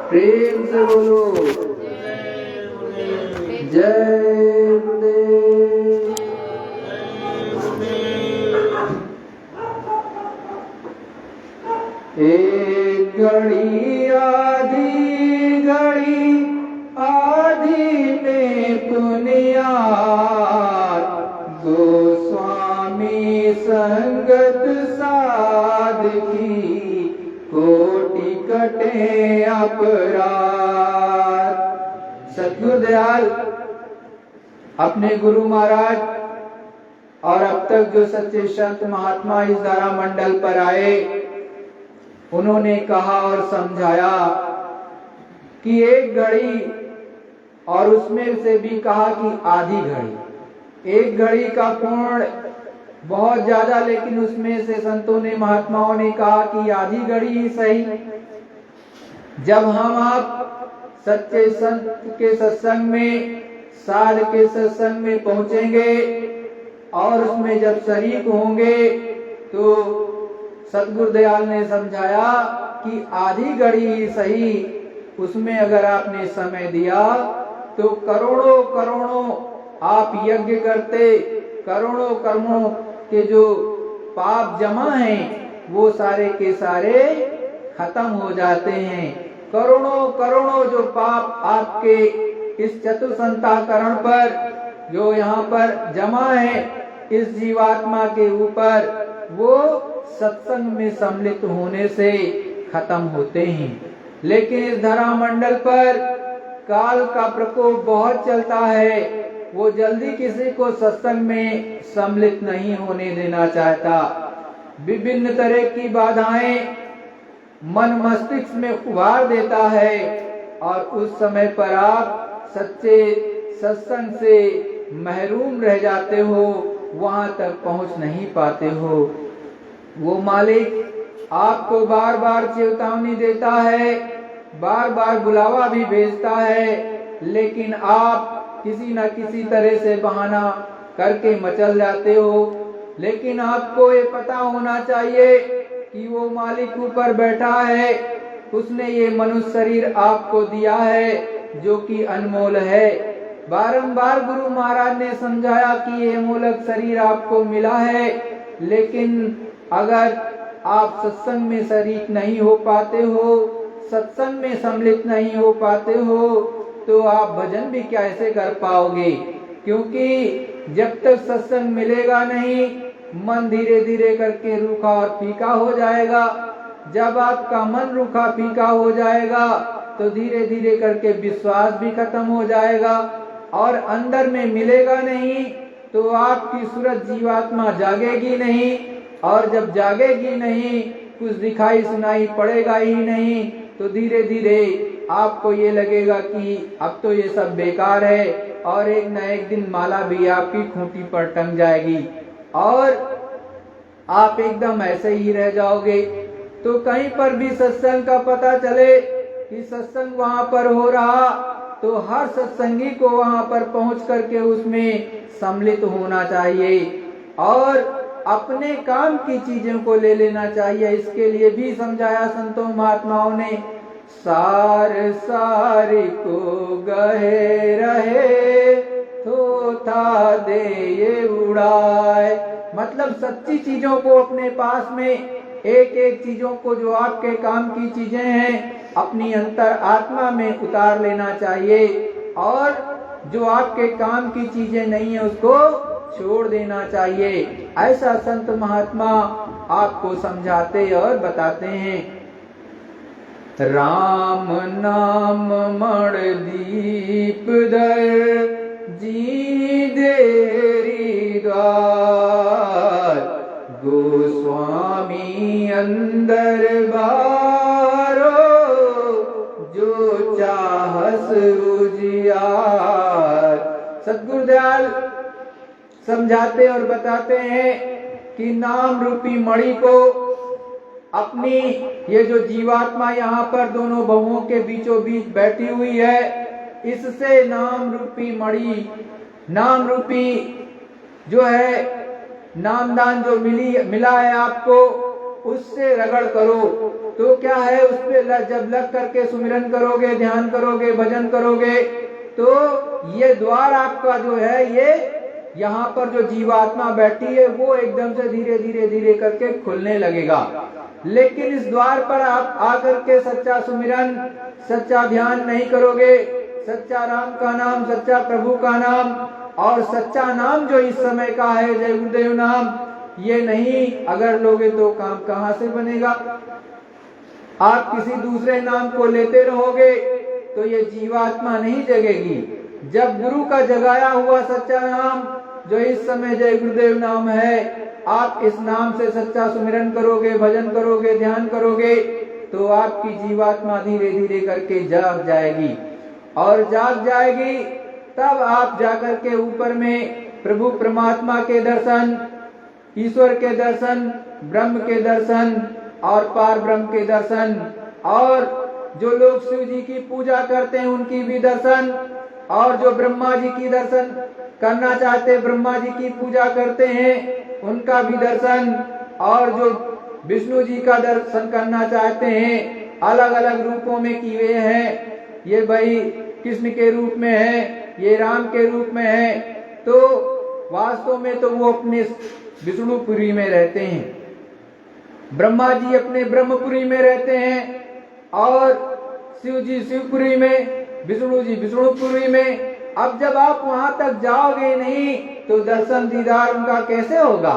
प्रेम से बोलो जय गुरुदेव। एक घड़ी आधी घड़ी आधी में पुनिया गोस्वामी संगत साधकी कोटि कटे अपराध। सद्गुरुदयाल अपने गुरु महाराज और अब तक जो सच्चे संत महात्मा इस धारा मंडल पर आए, उन्होंने कहा और समझाया कि एक घड़ी, और उसमें से भी कहा कि आधी घड़ी। एक घड़ी का पूर्ण बहुत ज्यादा, लेकिन उसमें से संतों ने महात्माओं ने कहा कि आधी घड़ी ही सही। जब हम आप सच्चे संत के सत्संग में, साध के सत्संग में पहुंचेंगे और उसमें जब शरीक होंगे, तो सद्गुरुदयाल ने समझाया कि आधी घड़ी ही सही। उसमें अगर आपने समय दिया तो करोड़ों करोड़ों आप यज्ञ करते, करोड़ों कर्मों के जो पाप जमा हैं वो सारे के सारे खत्म हो जाते हैं। करोड़ों करोड़ों जो पाप आपके इस चतुसंताकरण पर जो यहाँ पर जमा है इस जीवात्मा के ऊपर, वो सत्संग में सम्मिलित होने से खत्म होते हैं। लेकिन इस धरा मंडल पर काल का प्रकोप बहुत चलता है, वो जल्दी किसी को सत्संग में सम्मिलित नहीं होने देना चाहता। विभिन्न तरह की बाधाएं मन मस्तिष्क में उभार देता है और उस समय पर आप सच्चे सत्संग से महरूम रह जाते हो, वहां तक पहुंच नहीं पाते हो। वो मालिक आपको बार बार चेतावनी देता है, बार बार बुलावा भी भेजता है, लेकिन आप किसी न किसी तरह से बहाना करके मचल जाते हो। लेकिन आपको ये पता होना चाहिए कि वो मालिक ऊपर बैठा है, उसने ये मनुष्य शरीर आपको दिया है जो कि अनमोल है। बारंबार गुरु महाराज ने समझाया कि ये अमोलक शरीर आपको मिला है, लेकिन अगर आप सत्संग में शरीक नहीं हो पाते हो, सत्संग में सम्मिलित नहीं हो पाते हो, तो आप भजन भी कैसे कर पाओगे? क्योंकि जब तक सत्संग मिलेगा नहीं, मन धीरे धीरे करके रूखा और फीका हो जाएगा। जब आपका मन रूखा फीका हो जाएगा तो धीरे धीरे करके विश्वास भी खत्म हो जाएगा और अंदर में मिलेगा नहीं, तो आपकी सूरत जीवात्मा जागेगी नहीं, और जब जागेगी नहीं, कुछ दिखाई सुनाई पड़ेगा ही नहीं, तो धीरे धीरे आपको ये लगेगा कि अब तो ये सब बेकार है, और एक न एक दिन माला भी आपकी खूंटी पर टंग जाएगी और आप एकदम ऐसे ही रह जाओगे। तो कहीं पर भी सत्संग का पता चले कि सत्संग वहां पर हो रहा, तो हर सत्संगी को वहां पर पहुंच करके उसमें सम्मिलित होना चाहिए और अपने काम की चीजों को ले लेना चाहिए। इसके लिए भी समझाया संतों महात्माओं ने, सार सार को गहे रहे थोथा दे ये उड़ाए। मतलब सच्ची चीजों को अपने पास में, एक एक चीजों को जो आपके काम की चीजें हैं अपनी अंतर आत्मा में उतार लेना चाहिए, और जो आपके काम की चीजें नहीं है उसको छोड़ देना चाहिए। ऐसा संत महात्मा आपको समझाते और बताते हैं। राम नाम मण दीप दर जी देरी द्वार, गोस्वामी अंदर बारो जो चाहस उजियार। सद्गुरुदयाल समझाते और बताते हैं कि नाम रूपी मणि को अपनी, ये जो जीवात्मा यहाँ पर दोनों बहुओं के बीचों बीच बैठी हुई है, इससे नाम रूपी मणि, नाम रूपी जो है नामदान जो मिला है आपको, उससे रगड़ करो। तो क्या है, उस पे जब लग करके सुमिरन करोगे, ध्यान करोगे, भजन करोगे, तो ये द्वार आपका जो है, ये यहाँ पर जो जीवात्मा बैठी है वो एकदम से धीरे धीरे धीरे करके खुलने लगेगा। लेकिन इस द्वार पर आप आकर के सच्चा सुमिरन, सच्चा ध्यान नहीं करोगे, सच्चा राम का नाम, सच्चा प्रभु का नाम और सच्चा नाम जो इस समय का है, जय गुरुदेव नाम, ये नहीं अगर लोगे तो काम कहाँ से बनेगा। आप किसी दूसरे नाम को लेते रहोगे तो ये जीवात्मा नहीं जगेगी। जब गुरु का जगाया हुआ सच्चा नाम जो इस समय जय गुरुदेव नाम है, आप इस नाम से सच्चा सुमिरन करोगे, भजन करोगे, ध्यान करोगे, तो आपकी जीवात्मा धीरे धीरे करके जाग जाएगी। और जाग जाएगी तब आप जाकर के ऊपर में प्रभु परमात्मा के दर्शन, ईश्वर के दर्शन, ब्रह्म के दर्शन और पार ब्रह्म के दर्शन, और जो लोग शिव जी की पूजा करते हैं उनकी भी दर्शन, और जो ब्रह्मा जी की दर्शन करना चाहते, ब्रह्मा जी की पूजा करते हैं उनका भी दर्शन, और जो विष्णु जी का दर्शन करना चाहते हैं अलग अलग रूपों में किए हैं, ये भाई कृष्ण के रूप में है, ये राम के रूप में है, तो वास्तव में तो वो अपने विष्णुपुरी में रहते हैं, ब्रह्मा जी अपने ब्रह्मपुरी में रहते हैं, और शिव जी शिवपुरी में, विष्णु जी विष्णुपुरी में। अब जब आप वहां तक जाओगे नहीं तो दर्शन दीदार उनका कैसे होगा।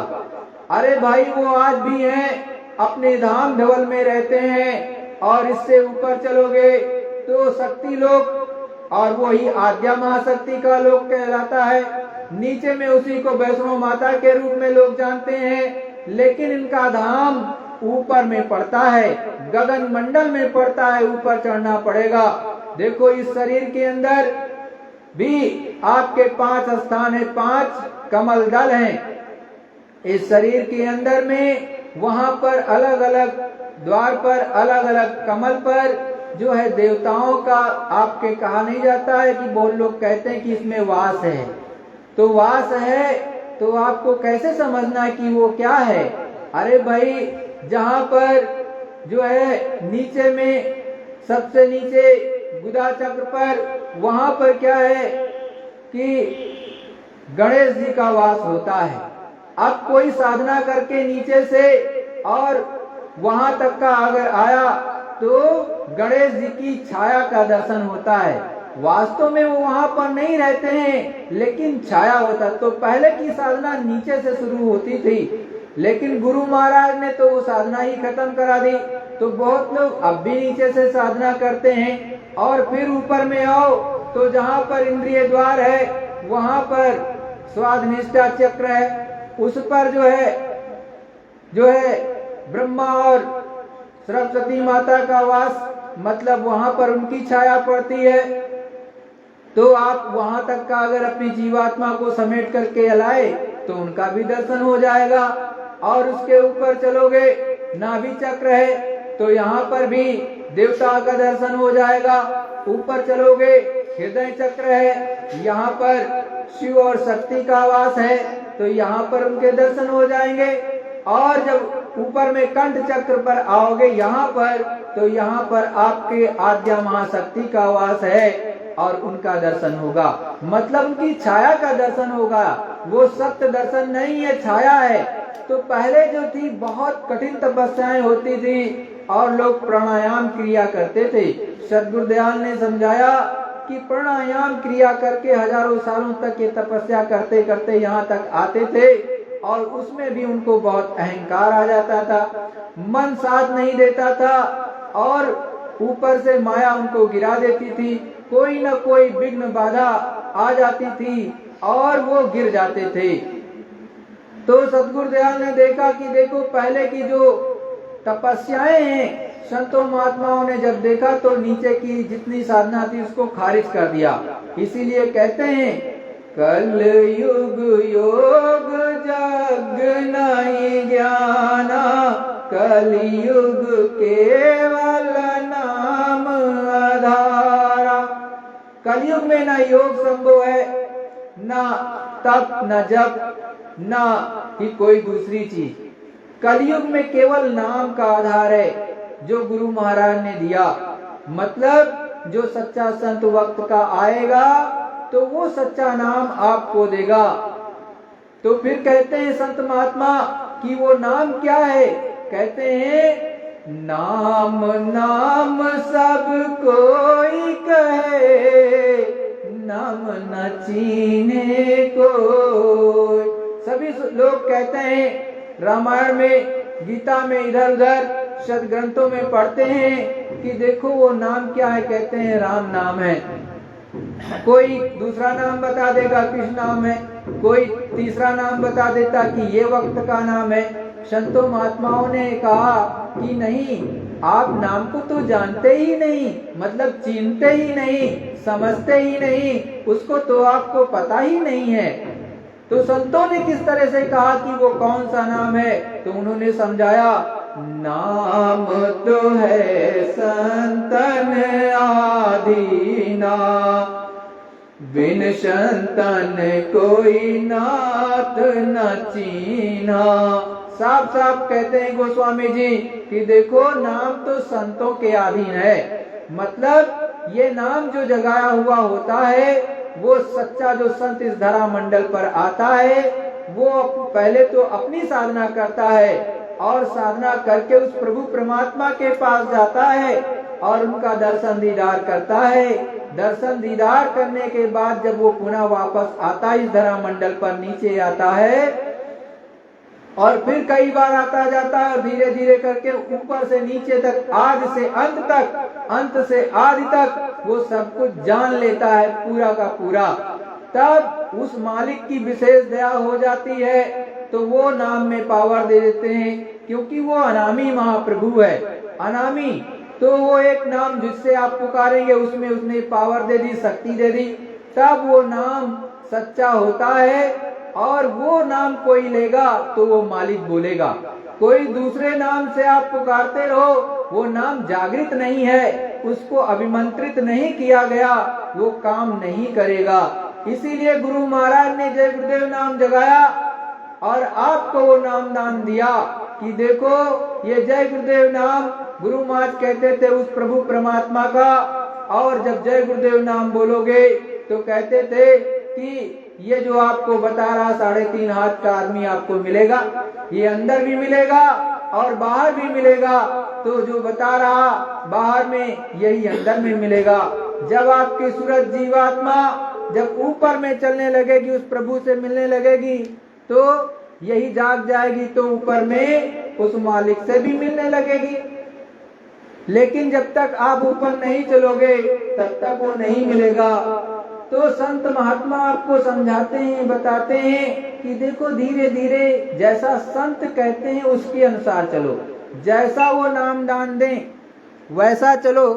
अरे भाई वो आज भी हैं, अपने धाम धवल में रहते हैं, और इससे ऊपर चलोगे तो शक्ति लोक, और वही आद्या महाशक्ति का लोक कहलाता है। नीचे में उसी को वैष्णो माता के रूप में लोग जानते हैं, लेकिन इनका धाम ऊपर में पड़ता है, गगन मंडल में पड़ता है, ऊपर चढ़ना पड़ेगा। देखो इस शरीर के अंदर भी आपके 5 स्थान है, 5 कमल दल हैं इस शरीर के अंदर में। वहां पर अलग अलग द्वार पर, अलग अलग कमल पर जो है देवताओं का आपके कहा नहीं जाता है कि बहुत लोग कहते हैं कि इसमें वास है, तो वास है तो आपको कैसे समझना है कि वो क्या है। अरे भाई जहां पर जो है नीचे में, सबसे नीचे गुदा चक्र पर, वहां पर क्या है कि गणेश जी का वास होता है। अब कोई साधना करके नीचे से और वहां तक का अगर आया तो गणेश जी की छाया का दर्शन होता है। वास्तव में वो वहां पर नहीं रहते हैं, लेकिन छाया होता। तो पहले की साधना नीचे से शुरू होती थी, लेकिन गुरु महाराज ने तो वो साधना ही खत्म करा दी। तो बहुत लोग अब भी नीचे से साधना करते हैं, और फिर ऊपर में आओ तो जहाँ पर इंद्रिय द्वार है वहां पर स्वाद निष्ठा चक्र है, उस पर जो है ब्रह्मा और सरस्वती माता का वास, मतलब वहां पर उनकी छाया पड़ती है। तो आप वहां तक का अगर अपनी जीवात्मा को समेट करके लाए तो उनका भी दर्शन हो जाएगा। और उसके ऊपर चलोगे, नाभि चक्र है तो यहाँ पर भी देवता का दर्शन हो जाएगा। ऊपर चलोगे, हृदय चक्र है, यहाँ पर शिव और शक्ति का वास है, तो यहाँ पर उनके दर्शन हो जाएंगे। और जब ऊपर में कंठ चक्र पर आओगे यहाँ पर, तो यहाँ पर आपके आद्या महाशक्ति का वास है और उनका दर्शन होगा, मतलब उनकी छाया का दर्शन होगा। वो सत्य दर्शन नहीं है, छाया है। तो पहले जो थी बहुत कठिन तपस्याएं होती थी और लोग प्राणायाम क्रिया करते थे। सद्गुरुदयाल ने समझाया कि प्राणायाम क्रिया करके हजारों सालों तक ये तपस्या करते करते यहाँ तक आते थे, और उसमें भी उनको बहुत अहंकार आ जाता था, मन साथ नहीं देता था, और ऊपर से माया उनको गिरा देती थी। कोई न कोई विघ्न बाधा आ जाती थी और वो गिर जाते थे। तो सद्गुरुदयाल ने देखा कि देखो पहले की जो तपस्याएं हैं, संतों महात्माओं ने जब देखा तो नीचे की जितनी साधना थी उसको खारिज कर दिया। इसीलिए कहते हैं कल युग योग जग नहीं ज्ञाना, कलयुग केवल नाम आधारा। कलयुग में न योग संभव है, न तप, न जप, न ही कोई दूसरी चीज। कलयुग में केवल नाम का आधार है जो गुरु महाराज ने दिया। मतलब जो सच्चा संत वक्त का आएगा तो वो सच्चा नाम आपको देगा। तो फिर कहते हैं संत महात्मा कि वो नाम क्या है? कहते हैं नाम नाम सब कोई कहे, नाम न चीने कोई। सभी लोग कहते हैं, रामायण में, गीता में, इधर उधर सदग्रंथों में पढ़ते हैं कि देखो वो नाम क्या है, कहते हैं राम नाम है। कोई दूसरा नाम बता देगा कृष्ण नाम है, कोई तीसरा नाम बता देता कि ये वक्त का नाम है। संतों महात्माओं ने कहा कि नहीं, आप नाम को तो जानते ही नहीं, मतलब चिन्हते ही नहीं, समझते ही नहीं, उसको तो आपको पता ही नहीं है। तो संतों ने किस तरह से कहा कि वो कौन सा नाम है? तो उन्होंने समझाया, नाम तो है संतन आदीना, बिन संतन कोई नाथ न चीना। साफ साफ कहते हैं गोस्वामी जी कि देखो नाम तो संतों के अधीन है। मतलब ये नाम जो जगाया हुआ होता है वो सच्चा जो संत इस धरा मंडल पर आता है वो पहले तो अपनी साधना करता है और साधना करके उस प्रभु परमात्मा के पास जाता है और उनका दर्शन दीदार करता है। दर्शन दीदार करने के बाद जब वो पुनः वापस आता है इस धरा मंडल पर, नीचे आता है और फिर कई बार आता जाता है और धीरे धीरे करके ऊपर से नीचे तक, आदि से अंत तक, अंत से आदि तक वो सब कुछ जान लेता है पूरा का पूरा। तब उस मालिक की विशेष दया हो जाती है तो वो नाम में पावर दे देते हैं, क्योंकि वो अनामी महाप्रभु है। अनामी तो वो एक नाम जिससे आप पुकारेंगे उसमें उसने पावर दे दी, शक्ति दे दी, तब वो नाम सच्चा होता है। और वो नाम कोई लेगा तो वो मालिक बोलेगा। कोई दूसरे नाम से आप पुकारते रहो, वो नाम जागृत नहीं है, उसको अभिमंत्रित नहीं किया गया, वो काम नहीं करेगा। इसीलिए गुरु महाराज ने जय गुरुदेव नाम जगाया और आपको वो नाम दान दिया कि देखो ये जय गुरुदेव नाम गुरु महाराज कहते थे उस प्रभु परमात्मा का। और जब जय गुरुदेव नाम बोलोगे तो कहते थे कि ये जो आपको बता रहा 3.5 हाथ का आदमी आपको मिलेगा, ये अंदर भी मिलेगा और बाहर भी मिलेगा। तो जो बता रहा बाहर में यही अंदर में मिलेगा। जब आपकी सूरत जीवात्मा जब ऊपर में चलने लगेगी, उस प्रभु से मिलने लगेगी, तो यही जाग जाएगी तो ऊपर में उस मालिक से भी मिलने लगेगी। लेकिन जब तक आप ऊपर नहीं चलोगे तब तक वो नहीं मिलेगा। तो संत महात्मा आपको समझाते हैं, बताते हैं कि देखो धीरे धीरे जैसा संत कहते हैं उसके अनुसार चलो, जैसा वो नाम दान दें वैसा चलो।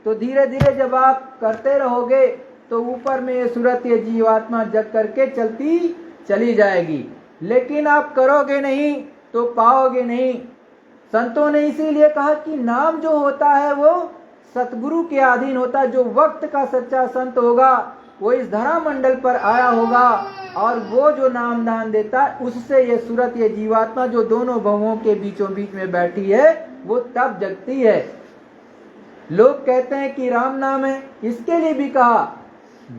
तो धीरे धीरे जब आप करते रहोगे तो ऊपर में ये सूरत ये जीवात्मा जग करके चलती चली जाएगी। लेकिन आप करोगे नहीं तो पाओगे नहीं। संतों ने इसीलिए कहा कि नाम जो होता है वो सतगुरु के अधीन होता है। जो वक्त का सच्चा संत होगा वो इस धरा मंडल पर आया होगा और वो जो नाम दान देता है उससे ये सूरत ये जीवात्मा जो दोनों भवों के बीचों बीच में बैठी है वो तब जगती है। लोग कहते हैं कि राम नाम है, इसके लिए भी कहा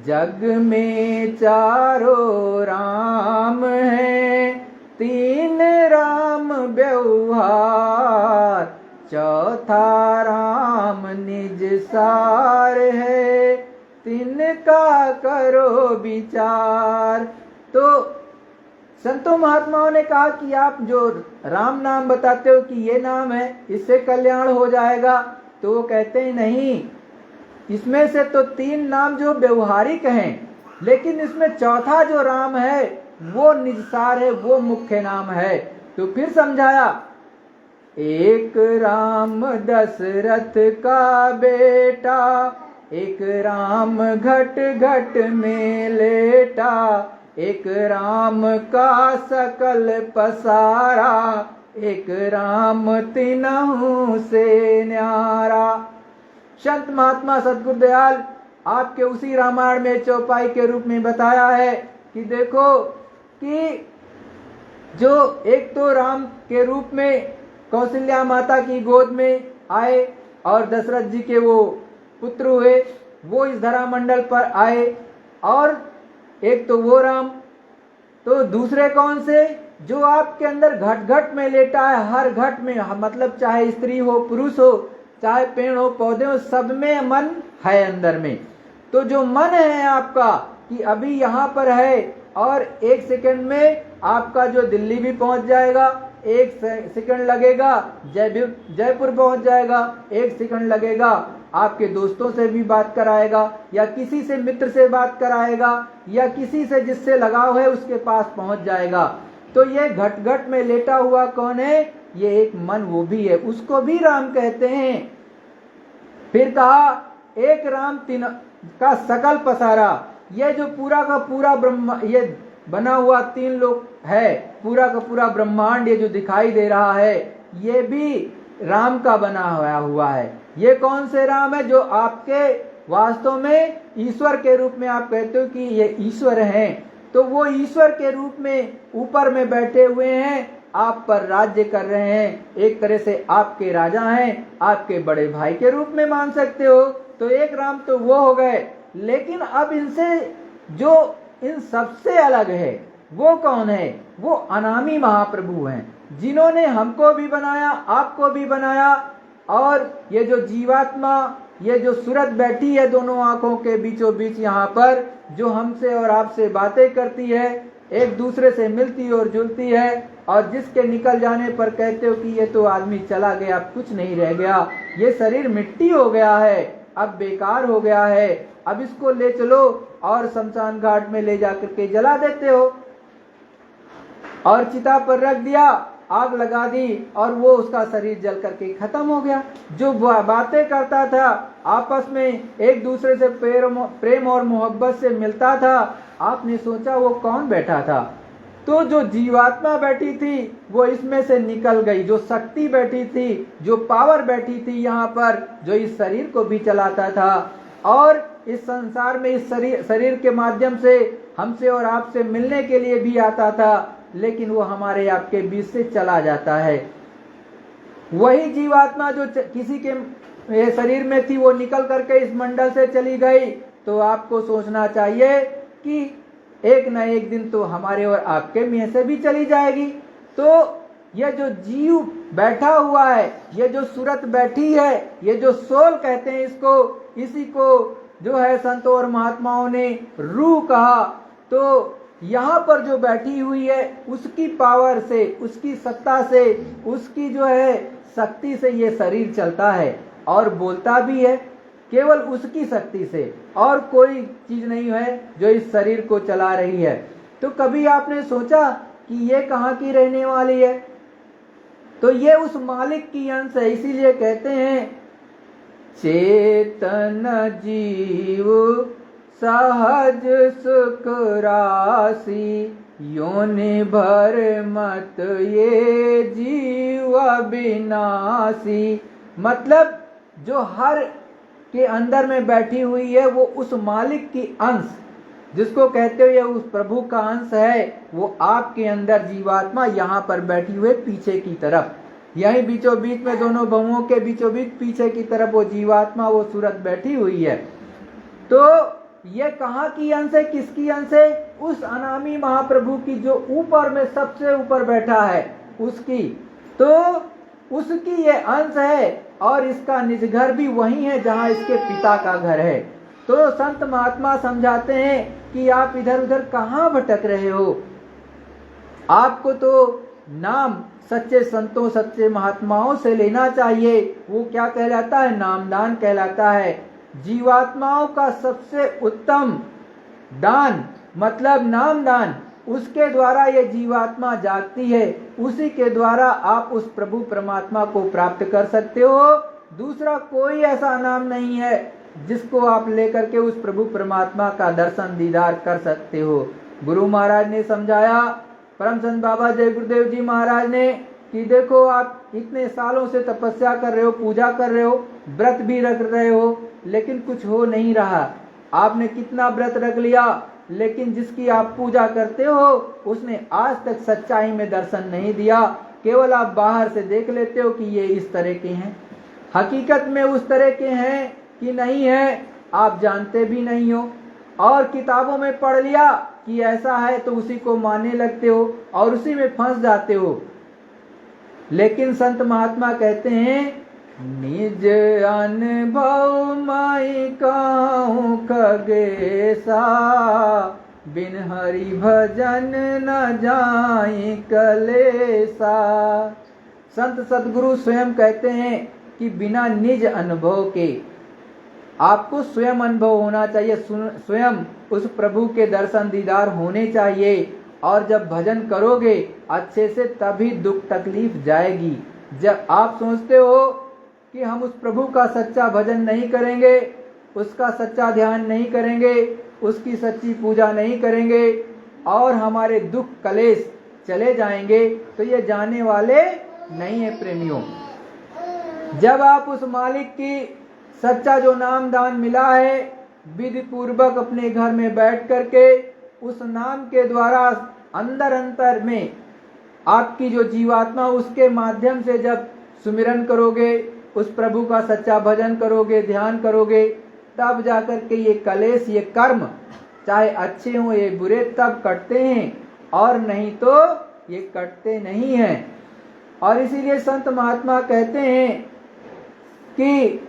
जग में चारों राम है, 3 राम व्यवहार, चौथा राम निज सार है, तिनका करो विचार। तो संतों महात्माओं ने कहा कि आप जो राम नाम बताते हो कि ये नाम है इससे कल्याण हो जाएगा, तो वो कहते हैं नहीं, इसमें से तो 3 नाम जो व्यवहारिक हैं, लेकिन इसमें चौथा जो राम है वो निजसार है, वो मुख्य नाम है। तो फिर समझाया, एक राम दशरथ का बेटा, एक राम घट घट में लेटा, एक राम का सकल पसारा, एक राम तिनहु से न्यारा। संत महात्मा सतगुरु दयाल आपके उसी रामायण में चौपाई के रूप में बताया है कि देखो कि जो एक तो राम के रूप में कौशल्या माता की गोद में आए और दशरथ जी के वो पुत्र हुए, वो इस धरा मंडल पर आए, और एक तो वो राम, तो दूसरे कौन से, जो आपके अंदर घट घट में लेटा है, हर घट में, मतलब चाहे स्त्री हो पुरुष हो, चाहे पेड़ हो पौधे हो, सब में मन है अंदर में। तो जो मन है आपका कि अभी यहाँ पर है और एक सेकंड में आपका जो दिल्ली भी पहुंच जाएगा, एक सेकंड लगेगा जयपुर पहुंच जाएगा, एक सेकंड लगेगा आपके दोस्तों से भी बात कराएगा, या किसी से मित्र से बात कराएगा, या किसी से जिससे लगाव है उसके पास पहुंच जाएगा। तो ये घट घट में लेटा हुआ कौन है, ये एक मन वो भी है, उसको भी राम कहते हैं। फिर कहा एक राम तीन का सकल पसारा, ये जो पूरा का पूरा ब्रह्म, ये बना हुआ तीन लोक है, पूरा का पूरा ब्रह्मांड ये जो दिखाई दे रहा है, ये भी राम का बना हुआ है। ये कौन से राम है, जो आपके वास्तव में ईश्वर के रूप में आप कहते हो कि ये ईश्वर हैं, तो वो ईश्वर के रूप में ऊपर में बैठे हुए हैं, आप पर राज्य कर रहे हैं, एक तरह से आपके राजा हैं, आपके बड़े भाई के रूप में मान सकते हो। तो एक राम तो वो हो गए, लेकिन अब इनसे जो इन सबसे अलग है वो कौन है, वो अनामी महाप्रभु हैं, जिन्होंने हमको भी बनाया, आपको भी बनाया, और ये जो जीवात्मा, ये जो सूरत बैठी है दोनों आंखों के बीचों बीच यहाँ पर, जो हमसे और आपसे बातें करती है, एक दूसरे से मिलती और जुलती है, और जिसके निकल जाने पर कहते हो कि ये तो आदमी चला गया, अब कुछ नहीं रह गया, ये शरीर मिट्टी हो गया है, अब बेकार हो गया है, अब इसको ले चलो और शमशान घाट में ले जाकर के जला देते हो, और चिता पर रख दिया, आग लगा दी, और वो उसका शरीर जल करके खत्म हो गया। जो बातें करता था, आपस में एक दूसरे से प्रेम और मोहब्बत से मिलता था, आपने सोचा वो कौन बैठा था, तो जो जीवात्मा बैठी थी वो इसमें से निकल गई, जो शक्ति बैठी थी, जो पावर बैठी थी यहाँ पर, जो इस शरीर को भी चलाता था, और इस संसार में इस शरीर के माध्यम से हमसे और आपसे मिलने के लिए भी आता था, लेकिन वो हमारे आपके बीच से चला जाता है। वही जीवात्मा जो किसी के शरीर में थी वो निकल करके इस मंडल से चली गई, तो आपको सोचना चाहिए कि एक न एक दिन तो हमारे और आपके में से भी चली जाएगी। तो ये जो जीव बैठा हुआ है, ये जो सूरत बैठी है, ये जो सोल कहते हैं इसको, इसी को जो है संतों और महात्माओं ने रूह कहा। तो यहाँ पर जो बैठी हुई है उसकी पावर से, उसकी सत्ता से, उसकी जो है शक्ति से ये शरीर चलता है और बोलता भी है, केवल उसकी शक्ति से, और कोई चीज नहीं है जो इस शरीर को चला रही है। तो कभी आपने सोचा कि ये कहाँ की रहने वाली है, तो ये उस मालिक की अंश है। इसीलिए कहते हैं चेतन जीव सहज सुख राशि, योनि भर मत ये जीव विनाशी। मतलब जो हर के अंदर में बैठी हुई है वो उस मालिक की अंश, जिसको कहते हो ये उस प्रभु का अंश है, वो आपके अंदर जीवात्मा यहाँ पर बैठी हुई पीछे की तरफ, यही बीचों बीच में दोनों बहुओं के बीचों बीच पीछे की तरफ वो जीवात्मा, वो सूरत बैठी हुई है। तो ये कहाँ की अंश है, किसकी अंश है? उस अनामी महाप्रभु की, जो ऊपर में सबसे ऊपर बैठा है उसकी। तो उसकी ये अंश है, और इसका निज घर भी वही है जहाँ इसके पिता का घर है। तो संत महात्मा समझाते हैं कि आप इधर उधर कहाँ भटक रहे हो, आपको तो नाम सच्चे संतों सच्चे महात्माओं से लेना चाहिए। वो क्या कहलाता है? नामदान कहलाता है। जीवात्माओं का सबसे उत्तम दान मतलब नामदान, उसके द्वारा ये जीवात्मा जागती है, उसी के द्वारा आप उस प्रभु परमात्मा को प्राप्त कर सकते हो। दूसरा कोई ऐसा नाम नहीं है जिसको आप लेकर के उस प्रभु परमात्मा का दर्शन दीदार कर सकते हो। गुरु महाराज ने समझाया, परम संत बाबा जय गुरुदेव जी महाराज ने, कि देखो आप इतने सालों से तपस्या कर रहे हो, पूजा कर रहे हो, व्रत भी रख रहे हो, लेकिन कुछ हो नहीं रहा। आपने कितना व्रत रख लिया, लेकिन जिसकी आप पूजा करते हो उसने आज तक सच्चाई में दर्शन नहीं दिया। केवल आप बाहर से देख लेते हो कि ये इस तरह के हैं, हकीकत में उस तरह के हैं कि नहीं है आप जानते भी नहीं हो, और किताबों में पढ़ लिया कि ऐसा है तो उसी को मानने लगते हो और उसी में फंस जाते हो। लेकिन संत महात्मा कहते हैं निज अनुभव माई कहूं खगेसा, बिन हरि भजन न जाई कलेसा। संत सदगुरु स्वयं कहते हैं कि बिना निज अनुभव के आपको स्वयं अनुभव होना चाहिए, स्वयं उस प्रभु के दर्शन दीदार होने चाहिए। और जब भजन करोगे अच्छे से तभी दुख तकलीफ जाएगी। जब आप सोचते हो कि हम उस प्रभु का सच्चा भजन नहीं करेंगे, उसका सच्चा ध्यान नहीं करेंगे, उसकी सच्ची पूजा नहीं करेंगे और हमारे दुख कलेश चले जाएंगे, तो ये जाने वाले नहीं है प्रेमियों। जब आप उस मालिक की सच्चा जो नाम दान मिला है विधि पूर्वक अपने घर में बैठ करके उस नाम के द्वारा अंदर अंतर में आपकी जो जीवात्मा उसके माध्यम से जब सुमिरन करोगे, उस प्रभु का सच्चा भजन करोगे, ध्यान करोगे, तब जाकर के ये कलेश, ये कर्म चाहे अच्छे हों ये बुरे तब कटते हैं, और नहीं तो ये कटते नहीं हैं। और इसीलिए संत महात्मा कहते हैं कि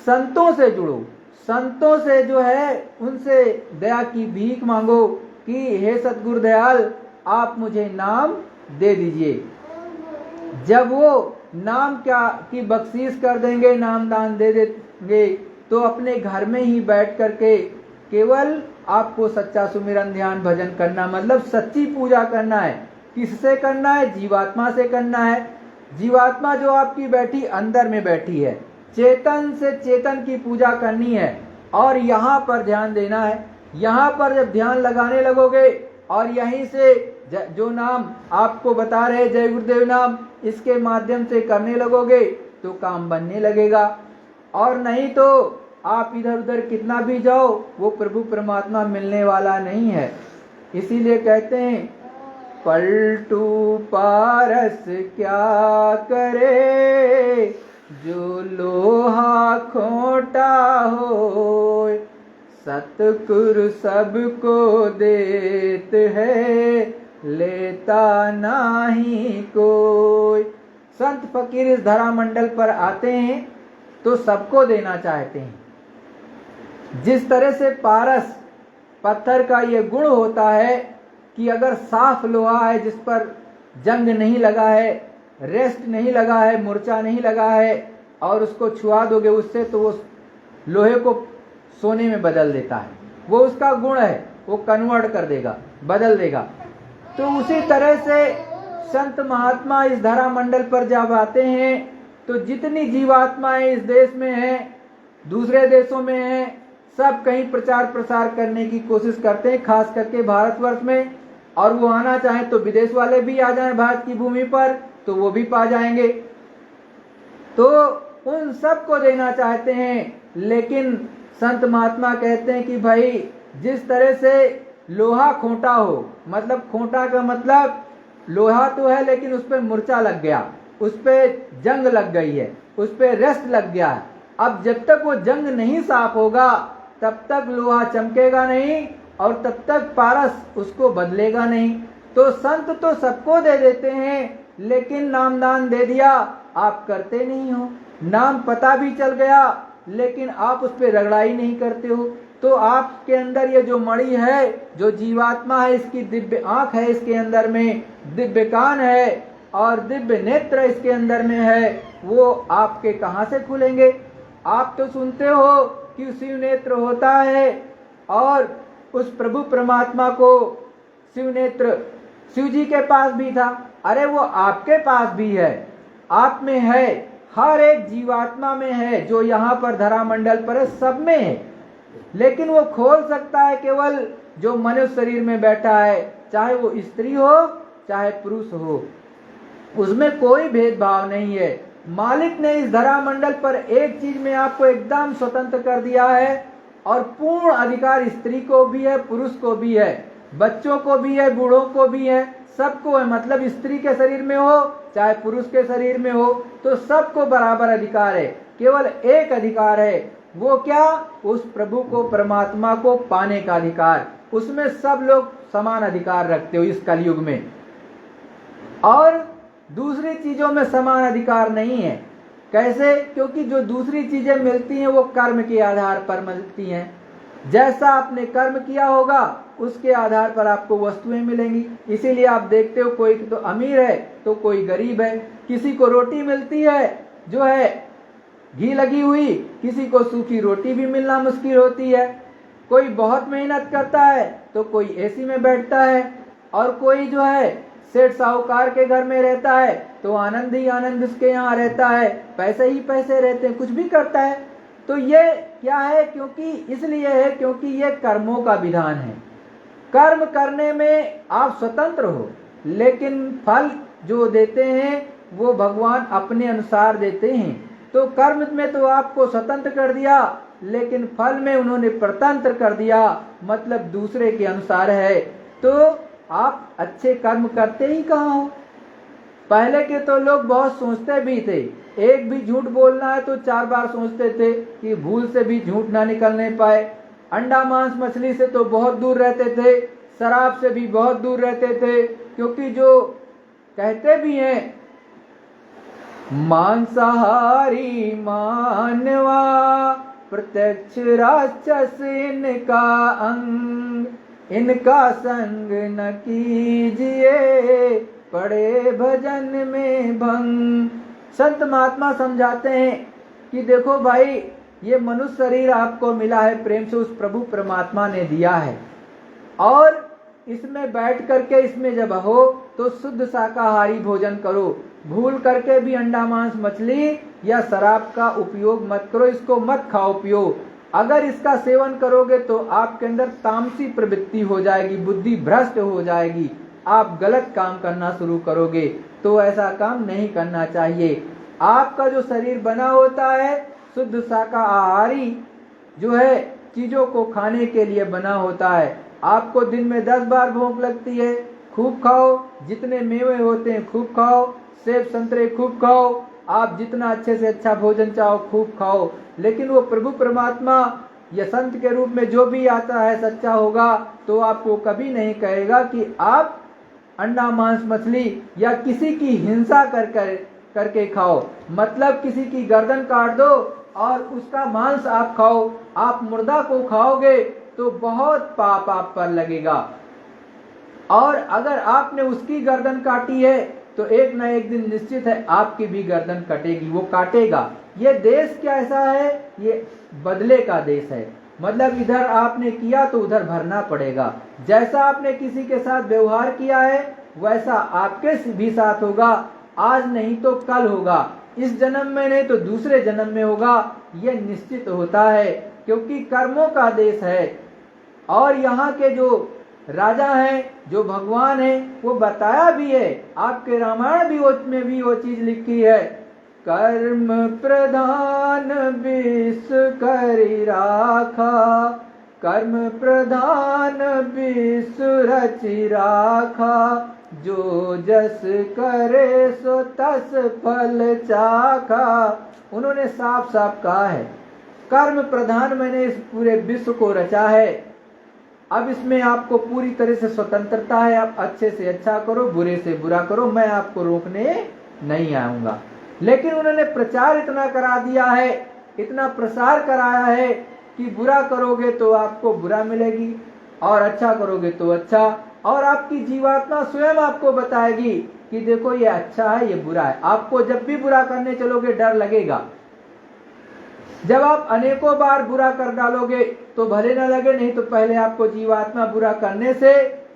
संतों से जुड़ो, संतों से जो है उनसे दया की भीख मांगो कि हे सतगुरु दयाल आप मुझे नाम दे दीजिए। जब वो नाम क्या की बख्शीश कर देंगे, नाम दान दे देंगे, तो अपने घर में ही बैठ करके केवल आपको सच्चा सुमिरन ध्यान भजन करना, मतलब सच्ची पूजा करना है। किससे करना है? जीवात्मा से करना है। जीवात्मा जो आपकी बैठी अंदर में बैठी है, चेतन से चेतन की पूजा करनी है और यहाँ पर ध्यान देना है। यहाँ पर जब ध्यान लगाने लगोगे और यहीं से जो नाम आपको बता रहे जय गुरुदेव नाम, इसके माध्यम से करने लगोगे तो काम बनने लगेगा, और नहीं तो आप इधर उधर कितना भी जाओ वो प्रभु परमात्मा मिलने वाला नहीं है। इसीलिए कहते हैं पलटू पारस क्या करे, जो लोहा खोटा हो, सतगुरु सबको देत है, लेता नहीं कोई। संत फकीर इस धरा मंडल पर आते हैं तो सबको देना चाहते हैं। जिस तरह से पारस पत्थर का ये गुण होता है कि अगर साफ लोहा है जिस पर जंग नहीं लगा है, रेस्ट नहीं लगा है, मूर्छा नहीं लगा है, और उसको छुआ दोगे उससे तो वो लोहे को सोने में बदल देता है। वो उसका गुण है, वो कन्वर्ट कर देगा, बदल देगा। तो उसी तरह से संत महात्मा इस धरा मंडल पर जब आते हैं तो जितनी जीवात्माएं इस देश में हैं, दूसरे देशों में हैं, सब कहीं प्रचार प्रसार करने की कोशिश करते हैं, खास करके भारतवर्ष में। और वो आना चाहें तो विदेश वाले भी आ जाएं भारत की भूमि पर तो वो भी पा जाएंगे। तो उन सब को देना चाहते हैं, लेकिन संत महात्मा कहते हैं कि भाई जिस तरह से लोहा खोटा हो, मतलब खोटा का मतलब लोहा तो है लेकिन उस पर मूर्छा लग गया, उस पर जंग लग गई है, उस पर रेस्ट लग गया है। अब जब तक वो जंग नहीं साफ होगा तब तक लोहा चमकेगा नहीं और तब तक पारस उसको बदलेगा नहीं। तो संत तो सबको दे देते हैं, लेकिन नाम दान दे दिया, आप करते नहीं हो। नाम पता भी चल गया लेकिन आप उस पर रगड़ाई नहीं करते हो। तो आपके अंदर ये जो मणि है, जो जीवात्मा है, इसकी दिव्य आंख है, इसके अंदर में दिव्य कान है और दिव्य नेत्र इसके अंदर में है, वो आपके कहां से खुलेंगे? आप तो सुनते हो कि शिव नेत्र होता है और उस प्रभु परमात्मा को शिव नेत्र शिव जी के पास भी था। अरे वो आपके पास भी है, आप में है, हर एक जीवात्मा में है, जो यहाँ पर धरा मंडल पर है, सब में है। लेकिन वो खोल सकता है केवल जो मनुष्य शरीर में बैठा है, चाहे वो स्त्री हो चाहे पुरुष हो, उसमें कोई भेदभाव नहीं है। मालिक ने इस धरा मंडल पर एक चीज में आपको एकदम स्वतंत्र कर दिया है, और पूर्ण अधिकार स्त्री को भी है, पुरुष को भी है, बच्चों को भी है, बूढ़ों को भी है, सबको है। मतलब स्त्री के शरीर में हो चाहे पुरुष के शरीर में हो तो सबको बराबर अधिकार है। केवल एक अधिकार है, वो क्या? उस प्रभु को, परमात्मा को पाने का अधिकार। उसमें सब लोग समान अधिकार रखते हो इस कलयुग में, और दूसरी चीजों में समान अधिकार नहीं है। कैसे? क्योंकि जो दूसरी चीजें मिलती हैं वो कर्म के आधार पर मिलती हैं। जैसा आपने कर्म किया होगा उसके आधार पर आपको वस्तुएं मिलेंगी। इसीलिए आप देखते हो कोई तो अमीर है तो कोई गरीब है, किसी को रोटी मिलती है जो है घी लगी हुई, किसी को सूखी रोटी भी मिलना मुश्किल होती है। कोई बहुत मेहनत करता है तो कोई एसी में बैठता है, और कोई जो है सेठ साहूकार के घर में रहता है तो आनंद ही आनंद उसके यहाँ रहता है, पैसे ही पैसे रहते हैं, कुछ भी करता है। तो ये क्या है? क्योंकि इसलिए है क्योंकि ये कर्मों का विधान है। कर्म करने में आप स्वतंत्र हो, लेकिन फल जो देते हैं वो भगवान अपने अनुसार देते हैं। तो कर्म में तो आपको स्वतंत्र कर दिया, लेकिन फल में उन्होंने परतंत्र कर दिया, मतलब दूसरे के अनुसार है। तो आप अच्छे कर्म करते ही कहाँ हो? पहले के तो लोग बहुत सोचते भी थे, एक भी झूठ बोलना है तो 4 बार सोचते थे कि भूल से भी झूठ ना निकलने पाए। अंडा मांस मछली से तो बहुत दूर रहते थे, शराब से भी बहुत दूर रहते थे, क्योंकि जो कहते भी हैं मांसाहारी मानवा प्रत्यक्ष राक्षस इनका अंग, इनका संग न कीजिए पड़े भजन में भंग। संत महात्मा समझाते हैं कि देखो भाई, ये मनुष्य शरीर आपको मिला है, प्रेम से उस प्रभु परमात्मा ने दिया है, और इसमें बैठ करके इसमें जब हो तो शुद्ध शाकाहारी भोजन करो। भूल करके भी अंडा मांस मछली या शराब का उपयोग मत करो, इसको मत खाओ पियो। अगर इसका सेवन करोगे तो आपके अंदर तामसी प्रवृत्ति हो जाएगी, बुद्धि भ्रष्ट हो जाएगी, आप गलत काम करना शुरू करोगे। तो ऐसा काम नहीं करना चाहिए। आपका जो शरीर बना होता है शुद्ध शाकाहारी जो है चीजों को खाने के लिए बना होता है। आपको दिन में 10 बार भूख लगती है, खूब खाओ, जितने मेवे होते हैं खूब खाओ, सेब संतरे खूब खाओ, आप जितना अच्छे से अच्छा भोजन चाहो खूब खाओ। लेकिन वो प्रभु परमात्मा या संत के रूप में जो भी आता है सच्चा होगा तो आपको कभी नहीं कहेगा कि आप अंडा मांस मछली या किसी की हिंसा करके खाओ। मतलब किसी की गर्दन काट दो और उसका मांस आप खाओ। आप मुर्दा को खाओगे तो बहुत पाप आप पर लगेगा, और अगर आपने उसकी गर्दन काटी है तो एक न एक दिन निश्चित है आपकी भी गर्दन कटेगी, वो काटेगा। ये देश क्या ऐसा है? ये बदले का देश है। मतलब इधर आपने किया तो उधर भरना पड़ेगा। जैसा आपने किसी के साथ व्यवहार किया है वैसा आपके भी साथ होगा। आज नहीं तो कल होगा, इस जन्म में नहीं तो दूसरे जन्म में होगा, ये निश्चित होता है, क्योंकि कर्मों का देश है। और यहाँ के जो राजा हैं, जो भगवान हैं, वो बताया भी है, आपके रामायण में भी वो चीज लिखी है, कर्म प्रधान विश्व करि राखा, कर्म प्रधान विश्व रचि राखा, जो जस करे सो तस फल चाखा। उन्होंने साफ साफ कहा है कर्म प्रधान मैंने इस पूरे विश्व को रचा है। अब इसमें आपको पूरी तरह से स्वतंत्रता है, आप अच्छे से अच्छा करो, बुरे से बुरा करो, मैं आपको रोकने नहीं आऊंगा। लेकिन उन्होंने प्रचार इतना करा दिया है, इतना प्रसार कराया है कि बुरा करोगे तो आपको बुरा मिलेगी और अच्छा करोगे तो अच्छा। और आपकी जीवात्मा स्वयं आपको बताएगी कि देखो ये अच्छा है, ये बुरा है। आपको जब भी बुरा करने चलोगे डर लगेगा। जब आप अनेकों बार बुरा कर डालोगे तो भले न लगे, नहीं तो पहले आपको जीवात्मा बुरा करने से,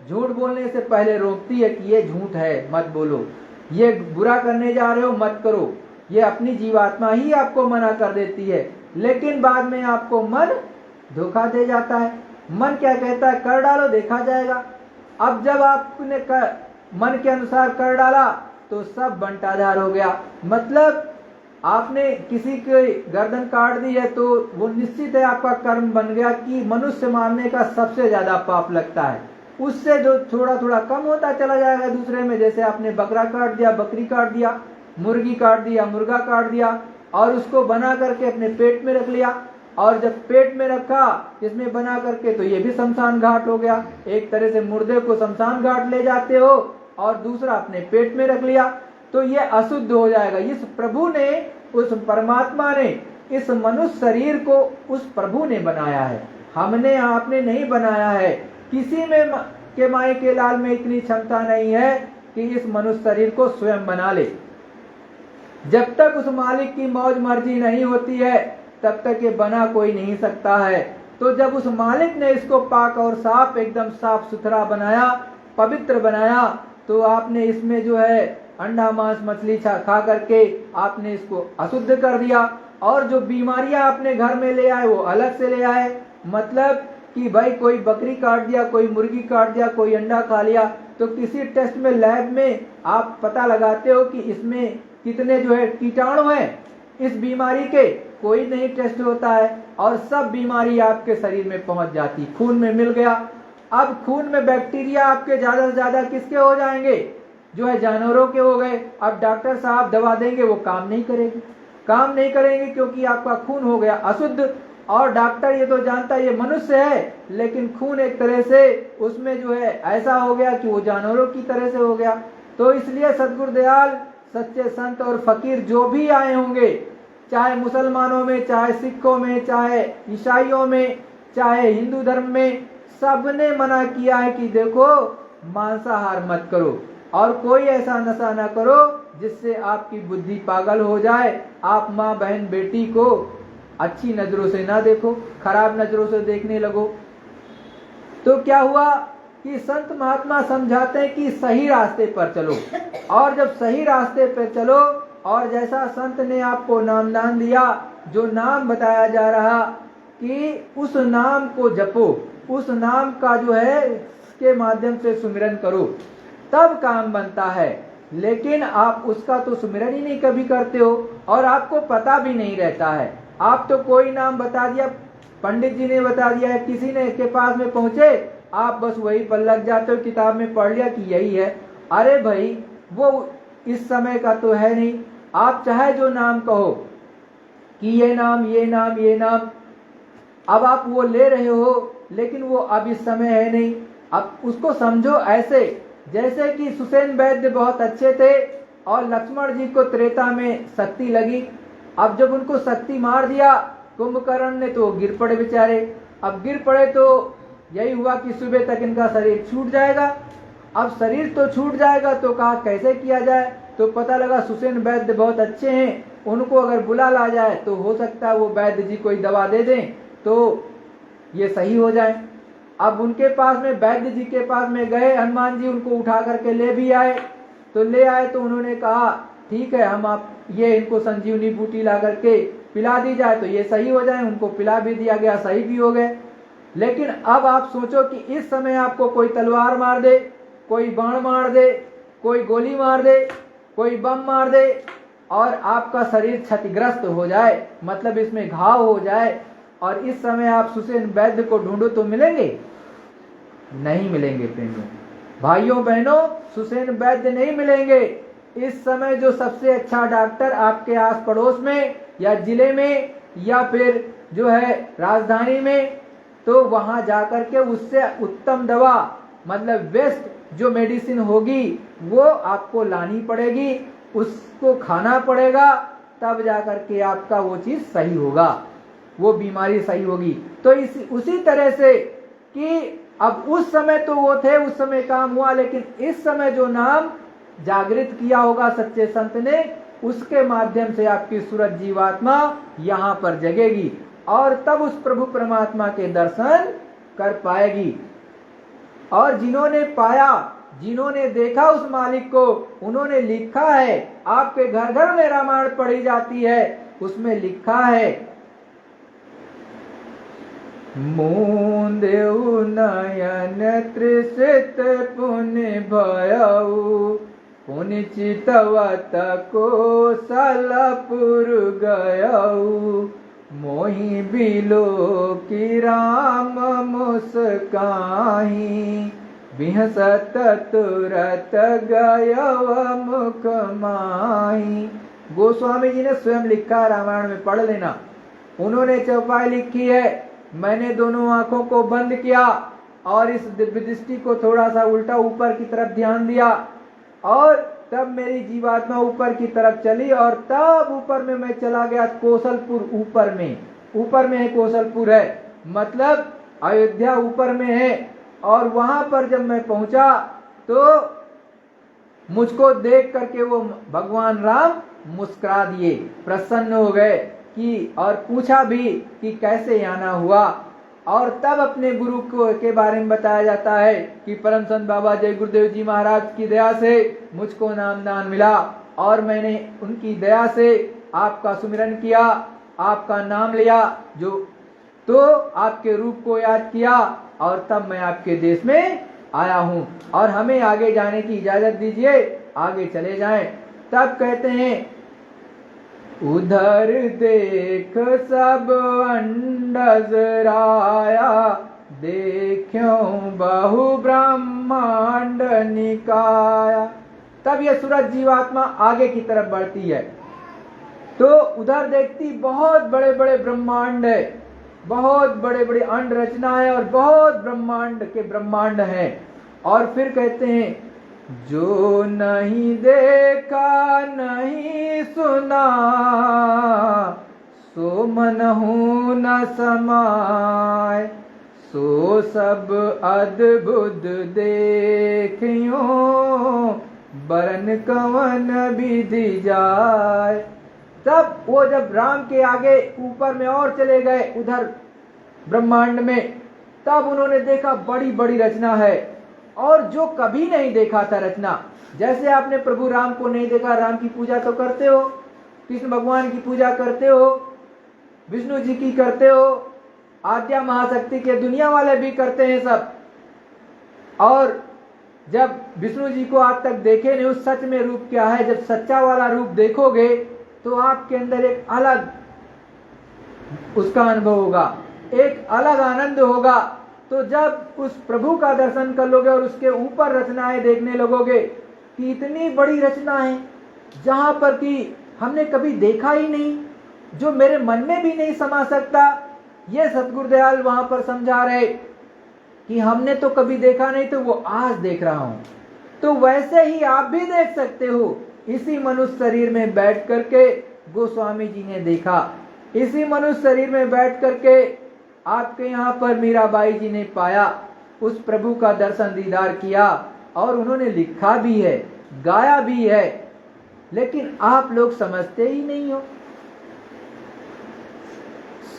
झूठ बोलने से पहले रोकती है कि ये झूठ है, मत बोलो, ये बुरा करने जा रहे हो, मत करो। ये अपनी जीवात्मा ही आपको मना कर देती है, लेकिन बाद में आपको मन धोखा दे जाता है। मन क्या कहता है? कर डालो, देखा जाएगा। अब जब आपने मन के अनुसार कर डाला तो सब बंटाधार हो गया। मतलब आपने किसी के गर्दन काट दी है तो वो निश्चित है आपका कर्म बन गया कि मनुष्य मारने का सबसे ज्यादा पाप लगता है। उससे जो थोड़ा थोड़ा कम होता चला जाएगा दूसरे में, जैसे आपने बकरा काट दिया, बकरी काट दिया, मुर्गी काट दिया, मुर्गा काट दिया और उसको बना करके अपने पेट में रख लिया, और जब पेट में रखा इसमें बना करके तो ये भी शमशान घाट हो गया। एक तरह से मुर्दे को शमशान घाट ले जाते हो और दूसरा अपने पेट में रख लिया तो ये अशुद्ध हो जाएगा। इस प्रभु ने, उस परमात्मा ने इस मनुष्य शरीर को उस प्रभु ने बनाया है, हमने आपने नहीं बनाया है। किसी में के माई के लाल में इतनी क्षमता नहीं है कि इस मनुष्य शरीर को स्वयं बना ले। जब तक उस मालिक की मौज मर्जी नहीं होती है तब तक ये बना कोई नहीं सकता है। तो जब उस मालिक ने इसको पाक और साफ, एकदम साफ सुथरा बनाया, पवित्र बनाया, तो आपने इसमें जो है अंडा मांस मछली खा करके आपने इसको अशुद्ध कर दिया। और जो बीमारियां आपने घर में ले आए वो अलग से ले आए। मतलब कि भाई कोई बकरी काट दिया, कोई मुर्गी काट दिया, कोई अंडा खा लिया, तो किसी टेस्ट में लैब में आप पता लगाते हो कि इसमें कितने जो है कीटाणु हैं इस बीमारी के, कोई नहीं टेस्ट होता है और सब बीमारी आपके शरीर में पहुंच जाती, खून में मिल गया। अब खून में बैक्टीरिया आपके ज्यादा से ज्यादा किसके हो जाएंगे, जो है जानवरों के हो गए। अब डॉक्टर साहब दवा देंगे वो काम नहीं करेगी, काम नहीं करेंगे क्योंकि आपका खून हो गया अशुद्ध। और डॉक्टर ये तो जानता है ये मनुष्य है, लेकिन खून एक तरह से उसमें जो है ऐसा हो गया कि वो जानवरों की तरह से हो गया। तो इसलिए सतगुरुदयाल, सच्चे संत और फकीर जो भी आए होंगे, चाहे मुसलमानों में, चाहे सिखों में, चाहे ईसाइयों में, चाहे हिंदू धर्म में, सबने मना किया है कि देखो मांसाहार मत करो और कोई ऐसा नशा ना करो जिससे आपकी बुद्धि पागल हो जाए। आप माँ बहन बेटी को अच्छी नजरों से ना देखो, खराब नजरों से देखने लगो। तो क्या हुआ कि संत महात्मा समझाते हैं कि सही रास्ते पर चलो, और जब सही रास्ते पर चलो और जैसा संत ने आपको नामदान दिया, जो नाम बताया जा रहा कि उस नाम को जपो, उस नाम का जो है के माध्यम से सुमिरन करो, तब काम बनता है। लेकिन आप उसका तो सुमिरन ही नहीं कभी करते हो और आपको पता भी नहीं रहता है। आप तो कोई नाम बता दिया, पंडित जी ने बता दिया है, किसी ने के पास में पहुंचे, आप बस वही पर लग जाते हो, किताब में पढ़ लिया कि यही है। अरे भाई वो इस समय का तो है नहीं। आप चाहे जो नाम कहो कि ये नाम ये नाम ये नाम, अब आप वो ले रहे हो लेकिन वो अब इस समय है नहीं। अब उसको समझो ऐसे जैसे कि सुसेन वैद्य बहुत अच्छे थे और लक्ष्मण जी को त्रेता में शक्ति लगी। अब जब उनको शक्ति मार दिया कुंभकर्ण ने तो गिर पड़े बेचारे। अब गिर पड़े तो यही हुआ कि सुबह तक इनका शरीर छूट जाएगा। अब शरीर तो छूट जाएगा तो कहा कैसे किया जाए, तो पता लगा सुसेन वैद्य बहुत अच्छे हैं, उनको अगर बुला ला जाए तो हो सकता है वो वैद्य जी कोई दवा दे दें तो ये सही हो जाए। अब उनके पास में वैद्य जी के पास में गए, हनुमान जी उनको उठा करके ले भी आए। तो ले आए तो उन्होंने कहा ठीक है हम आप ये इनको संजीवनी बूटी ला करके पिला दी जाए तो ये सही हो जाए। उनको पिला भी दिया गया, सही भी हो गए। लेकिन अब आप सोचो कि इस समय आपको कोई तलवार मार दे, कोई बाण मार दे, कोई गोली मार दे, कोई बम मार दे और आपका शरीर क्षतिग्रस्त हो जाए, मतलब इसमें घाव हो जाए, और इस समय आप सुसेन वैद्य को ढूंढो तो मिलेंगे नहीं मिलेंगे। प्रेमियों भाइयों बहनों, सुसेन वैद्य नहीं मिलेंगे। इस समय जो सबसे अच्छा डॉक्टर आपके आस पड़ोस में या जिले में या फिर जो है राजधानी में, तो वहां जाकर के उससे उत्तम दवा मतलब बेस्ट जो मेडिसिन होगी वो आपको लानी पड़ेगी, उसको खाना पड़ेगा, तब जाकर के आपका वो चीज सही होगा, वो बीमारी सही होगी। तो उसी तरह से कि अब उस समय तो वो थे, उस समय काम हुआ, लेकिन इस समय जो नाम जागृत किया होगा सच्चे संत ने, उसके माध्यम से आपकी सूरज जीवात्मा यहाँ पर जगेगी और तब उस प्रभु परमात्मा के दर्शन कर पाएगी। और जिन्होंने पाया, जिन्होंने देखा उस मालिक को, उन्होंने लिखा है, आपके घर घर में रामायण पढ़ी जाती है, उसमें लिखा है मूंदेउ नयन त्रिषित पुण्य भयउ पुनि चितवत कोसलपुर गयऊ, मोहि बिलो की राम मुस्काही, बिहसत तुरत गयव मुख माही। गोस्वामी जी ने स्वयं लिखा, रामायण में पढ़ लेना। उन्होंने चौपाई लिखी है, मैंने दोनों आंखों को बंद किया और इस दिव्य दृष्टि को थोड़ा सा उल्टा ऊपर की तरफ ध्यान दिया, और तब मेरी जीवात्मा ऊपर की तरफ चली, और तब ऊपर में मैं चला गया कौशलपुर। ऊपर में है कौशलपुर है, मतलब अयोध्या ऊपर में है। और वहां पर जब मैं पहुंचा तो मुझको देख करके वो भगवान राम मुस्कुरा दिए, प्रसन्न हो गए कि, और पूछा भी कि कैसे आना हुआ। और तब अपने गुरु को के बारे में बताया जाता है कि परम संत बाबा जय गुरुदेव जी महाराज की दया से मुझको नामदान मिला, और मैंने उनकी दया से आपका सुमिरन किया, आपका नाम लिया, जो तो आपके रूप को याद किया, और तब मैं आपके देश में आया हूँ, और हमें आगे जाने की इजाजत दीजिए, आगे चले जाएं। तब कहते हैं, उधर देख सब अंडज राया, देखूं बहु ब्रह्मांड निकाया। तब यह सूरज जीवात्मा आगे की तरफ बढ़ती है, तो उधर देखती बहुत बड़े बड़े ब्रह्मांड है, बहुत बड़े बड़े अंड रचनाएं और बहुत ब्रह्मांड के ब्रह्मांड हैं। और फिर कहते हैं, जो नहीं देखा नहीं सुना, सो मनहु न समाय, सो सब अद्भुत देखियो, बरन कवन विधि जाय। तब वो जब राम के आगे ऊपर में और चले गए उधर ब्रह्मांड में, तब उन्होंने देखा बड़ी बड़ी रचना है, और जो कभी नहीं देखा था रचना। जैसे आपने प्रभु राम को नहीं देखा, राम की पूजा तो करते हो, कृष्ण भगवान की पूजा करते हो, विष्णु जी की करते हो, आद्या महाशक्ति के दुनिया वाले भी करते हैं सब। और जब विष्णु जी को आज तक देखे नहीं, उस सच में रूप क्या है, जब सच्चा वाला रूप देखोगे तो आपके अंदर एक अलग उसका अनुभव होगा, एक अलग आनंद होगा। तो जब उस प्रभु का दर्शन कर लोगे और उसके ऊपर रचनाएं देखने लगोगे कि इतनी बड़ी रचनाएं जहां पर कि हमने कभी देखा ही नहीं, जो मेरे मन में भी नहीं समा सकता, ये सतगुरुदयाल वहां पर समझा रहे कि हमने तो कभी देखा नहीं, तो वो आज देख रहा हूं। तो वैसे ही आप भी देख सकते हो। इसी मनुष्य शरीर में बैठ करके गोस्वामी जी ने देखा, इसी मनुष्य शरीर में बैठ करके आपके यहाँ पर मीराबाई जी ने पाया, उस प्रभु का दर्शन दीदार किया, और उन्होंने लिखा भी है, गाया भी है, लेकिन आप लोग समझते ही नहीं हो।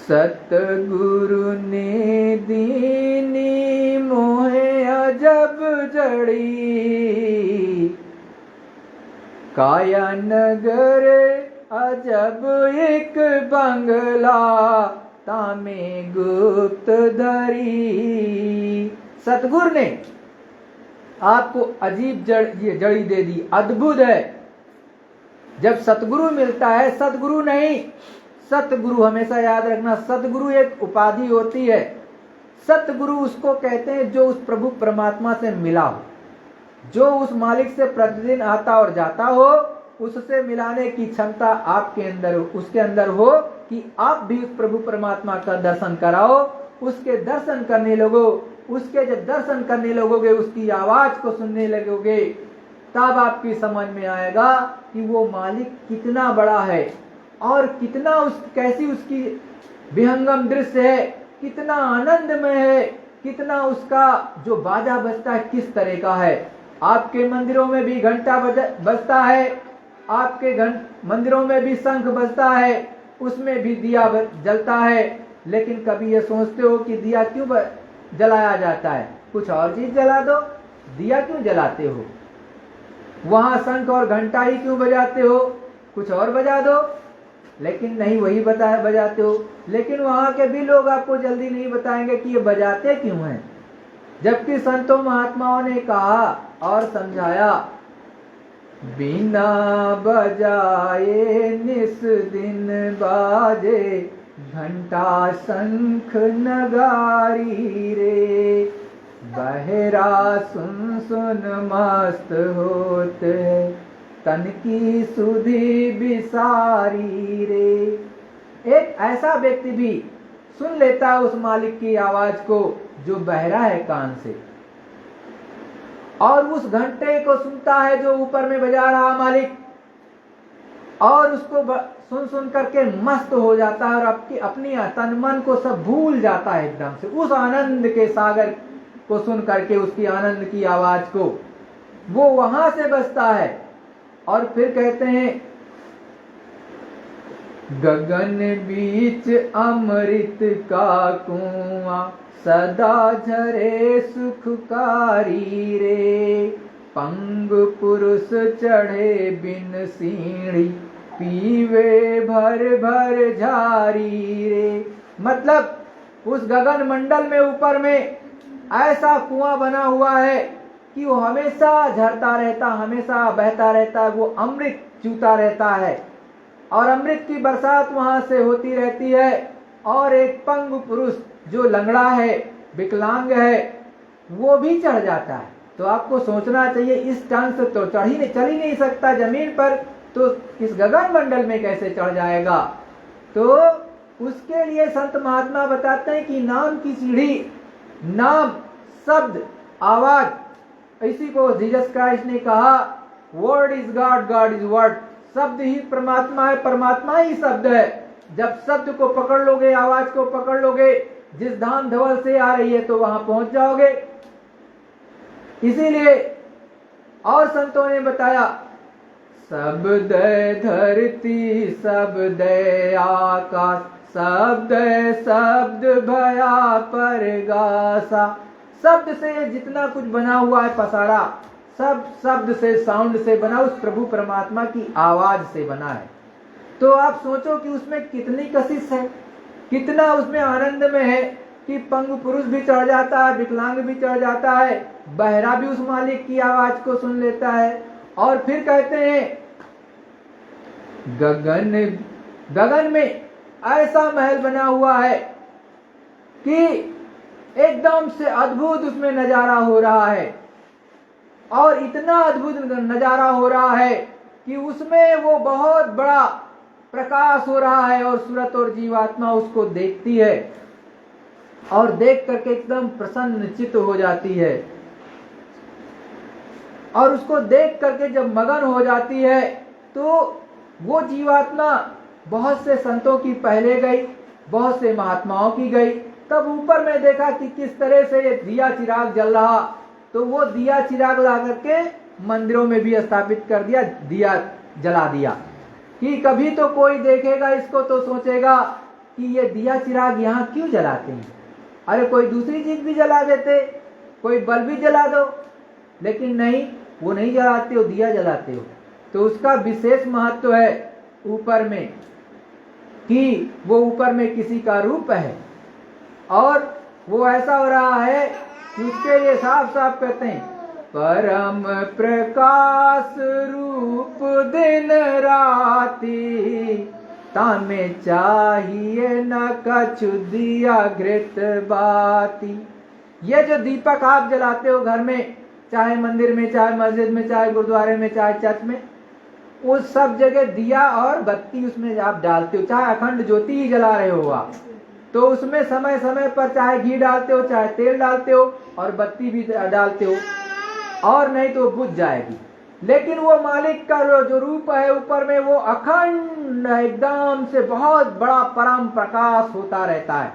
सतगुरु ने दीनी मोहे अजब जड़ी, काया नगर अजब एक बंगला, तामे गुप्त धरी। सतगुरु ने आपको अजीब जड़ी दे दी, अद्भुत है। जब सतगुरु मिलता है, सतगुरु नहीं, सतगुरु हमेशा याद रखना, सतगुरु एक उपाधि होती है। सतगुरु उसको कहते हैं जो उस प्रभु परमात्मा से मिला हो, जो उस मालिक से प्रतिदिन आता और जाता हो, उससे मिलाने की क्षमता आपके अंदर हो, उसके अंदर हो, कि आप भी उस प्रभु परमात्मा का दर्शन कराओ, उसके दर्शन करने लगो। उसके जब दर्शन करने लगोगे, उसकी आवाज को सुनने लगोगे, तब आपकी समझ में आएगा कि वो मालिक कितना बड़ा है, और कितना कैसी उसकी विहंगम दृश्य है, कितना आनंदमय है, कितना उसका जो बाजा बजता है किस तरह का है। आपके मंदिरों में भी घंटा बजता है, आपके मंदिरों में भी शंख बजता है, उसमें भी दिया जलता है, लेकिन कभी ये सोचते हो कि दिया क्यों जलाया जाता है? कुछ और चीज जला दो, दिया क्यों जलाते हो? वहां शंख और घंटा ही क्यों बजाते हो? कुछ और बजा दो। लेकिन नहीं, वही बजाते हो। लेकिन वहां के भी लोग आपको जल्दी नहीं बताएंगे कि ये बजाते क्यों हैं, जबकि संतों महात्माओं ने कहा और समझाया बिना बजाए निस दिन बाजे, घंटा शंख नगारी रे। बहरा सुन सुन मस्त होते, तन की सुधि बिसारी रे। एक ऐसा व्यक्ति भी सुन लेता है उस मालिक की आवाज को जो बहरा है कान से, और उस घंटे को सुनता है जो ऊपर में बजा रहा मालिक, और उसको सुन सुन करके मस्त हो जाता है और अपनी तन मन को सब भूल जाता है एकदम से उस आनंद के सागर को सुन करके, उसकी आनंद की आवाज को वो वहां से बजता है। और फिर कहते हैं गगन बीच अमृत का कुआं, सदा झरे सुखकारी रे। पंग पुरुष चढ़े बिन सीढ़ी, पीवे भर भर झारी रे। मतलब उस गगन मंडल में ऊपर में ऐसा कुआं बना हुआ है कि वो हमेशा झरता रहता, हमेशा बहता रहता है, वो अमृत चूता रहता है और अमृत की बरसात वहां से होती रहती है। और एक पंग पुरुष जो लंगड़ा है, विकलांग है, वो भी चढ़ जाता है। तो आपको सोचना चाहिए इस टांग से तो चल ही नहीं सकता जमीन पर, तो इस गगन मंडल में कैसे चढ़ जाएगा। तो उसके लिए संत महात्मा बताते हैं कि नाम की सीढ़ी, नाम शब्द आवाज, इसी को जीसस क्राइस्ट ने कहा word is God, God is word. शब्द ही परमात्मा है, परमात्मा ही शब्द है। जब शब्द को पकड़ लोगे, आवाज को पकड़ लोगे, जिस धाम धवल से आ रही है तो वहां पहुंच जाओगे। इसीलिए और संतों ने बताया शब्द धरती, शब्द आकाश, शब्द शब्द भया परगासा। शब्द से जितना कुछ बना हुआ है पसारा, सब शब्द से, साउंड से बना, उस प्रभु परमात्मा की आवाज से बना है। तो आप सोचो कि उसमें कितनी कशिश है, कितना उसमें आनंद में है कि पंग पुरुष भी चढ़ जाता है, विकलांग भी चढ़ जाता है, बहरा भी उस मालिक की आवाज को सुन लेता है। और फिर कहते हैं गगन में ऐसा महल बना हुआ है कि एकदम से अद्भुत उसमें नजारा हो रहा है, और इतना अद्भुत नजारा हो रहा है कि उसमें वो बहुत बड़ा प्रकाश हो रहा है, और सूरत और जीवात्मा उसको देखती है और देख करके एकदम प्रसन्न चित्त हो जाती है। और उसको देख करके जब मगन हो जाती है तो वो जीवात्मा बहुत से संतों की पहले गई, बहुत से महात्माओं की गई। तब ऊपर में देखा कि किस तरह से ये दिया चिराग जल रहा, तो वो दिया चिराग ला करके मंदिरों में भी स्थापित कर दिया, दिया जला दिया कि कभी तो कोई देखेगा इसको तो सोचेगा कि ये दिया चिराग यहाँ क्यों जलाते हैं। अरे कोई दूसरी चीज भी जला देते, कोई बल्ब भी जला दो, लेकिन नहीं, वो नहीं जलाते हो, दिया जलाते हो। तो उसका विशेष महत्व है ऊपर में कि वो ऊपर में किसी का रूप है, और वो ऐसा हो रहा है कि उसके लिए साफ साफ कहते हैं परम प्रकाश रूप दिन राती, तामे चाहिए न कछु दिया घृत बाती। ये जो दीपक आप जलाते हो घर में, चाहे मंदिर में, चाहे मस्जिद में, चाहे गुरुद्वारे में, चाहे चर्च में, उस सब जगह दिया और बत्ती उसमें आप डालते हो, चाहे अखंड ज्योति ही जला रहे हो आप, तो उसमें समय समय पर चाहे घी डालते हो, चाहे तेल डालते हो, और बत्ती भी डालते हो, और नहीं तो बुझ जाएगी। लेकिन वो मालिक का जो रूप है ऊपर में, वो अखंड एकदम से बहुत बड़ा परम प्रकाश होता रहता है।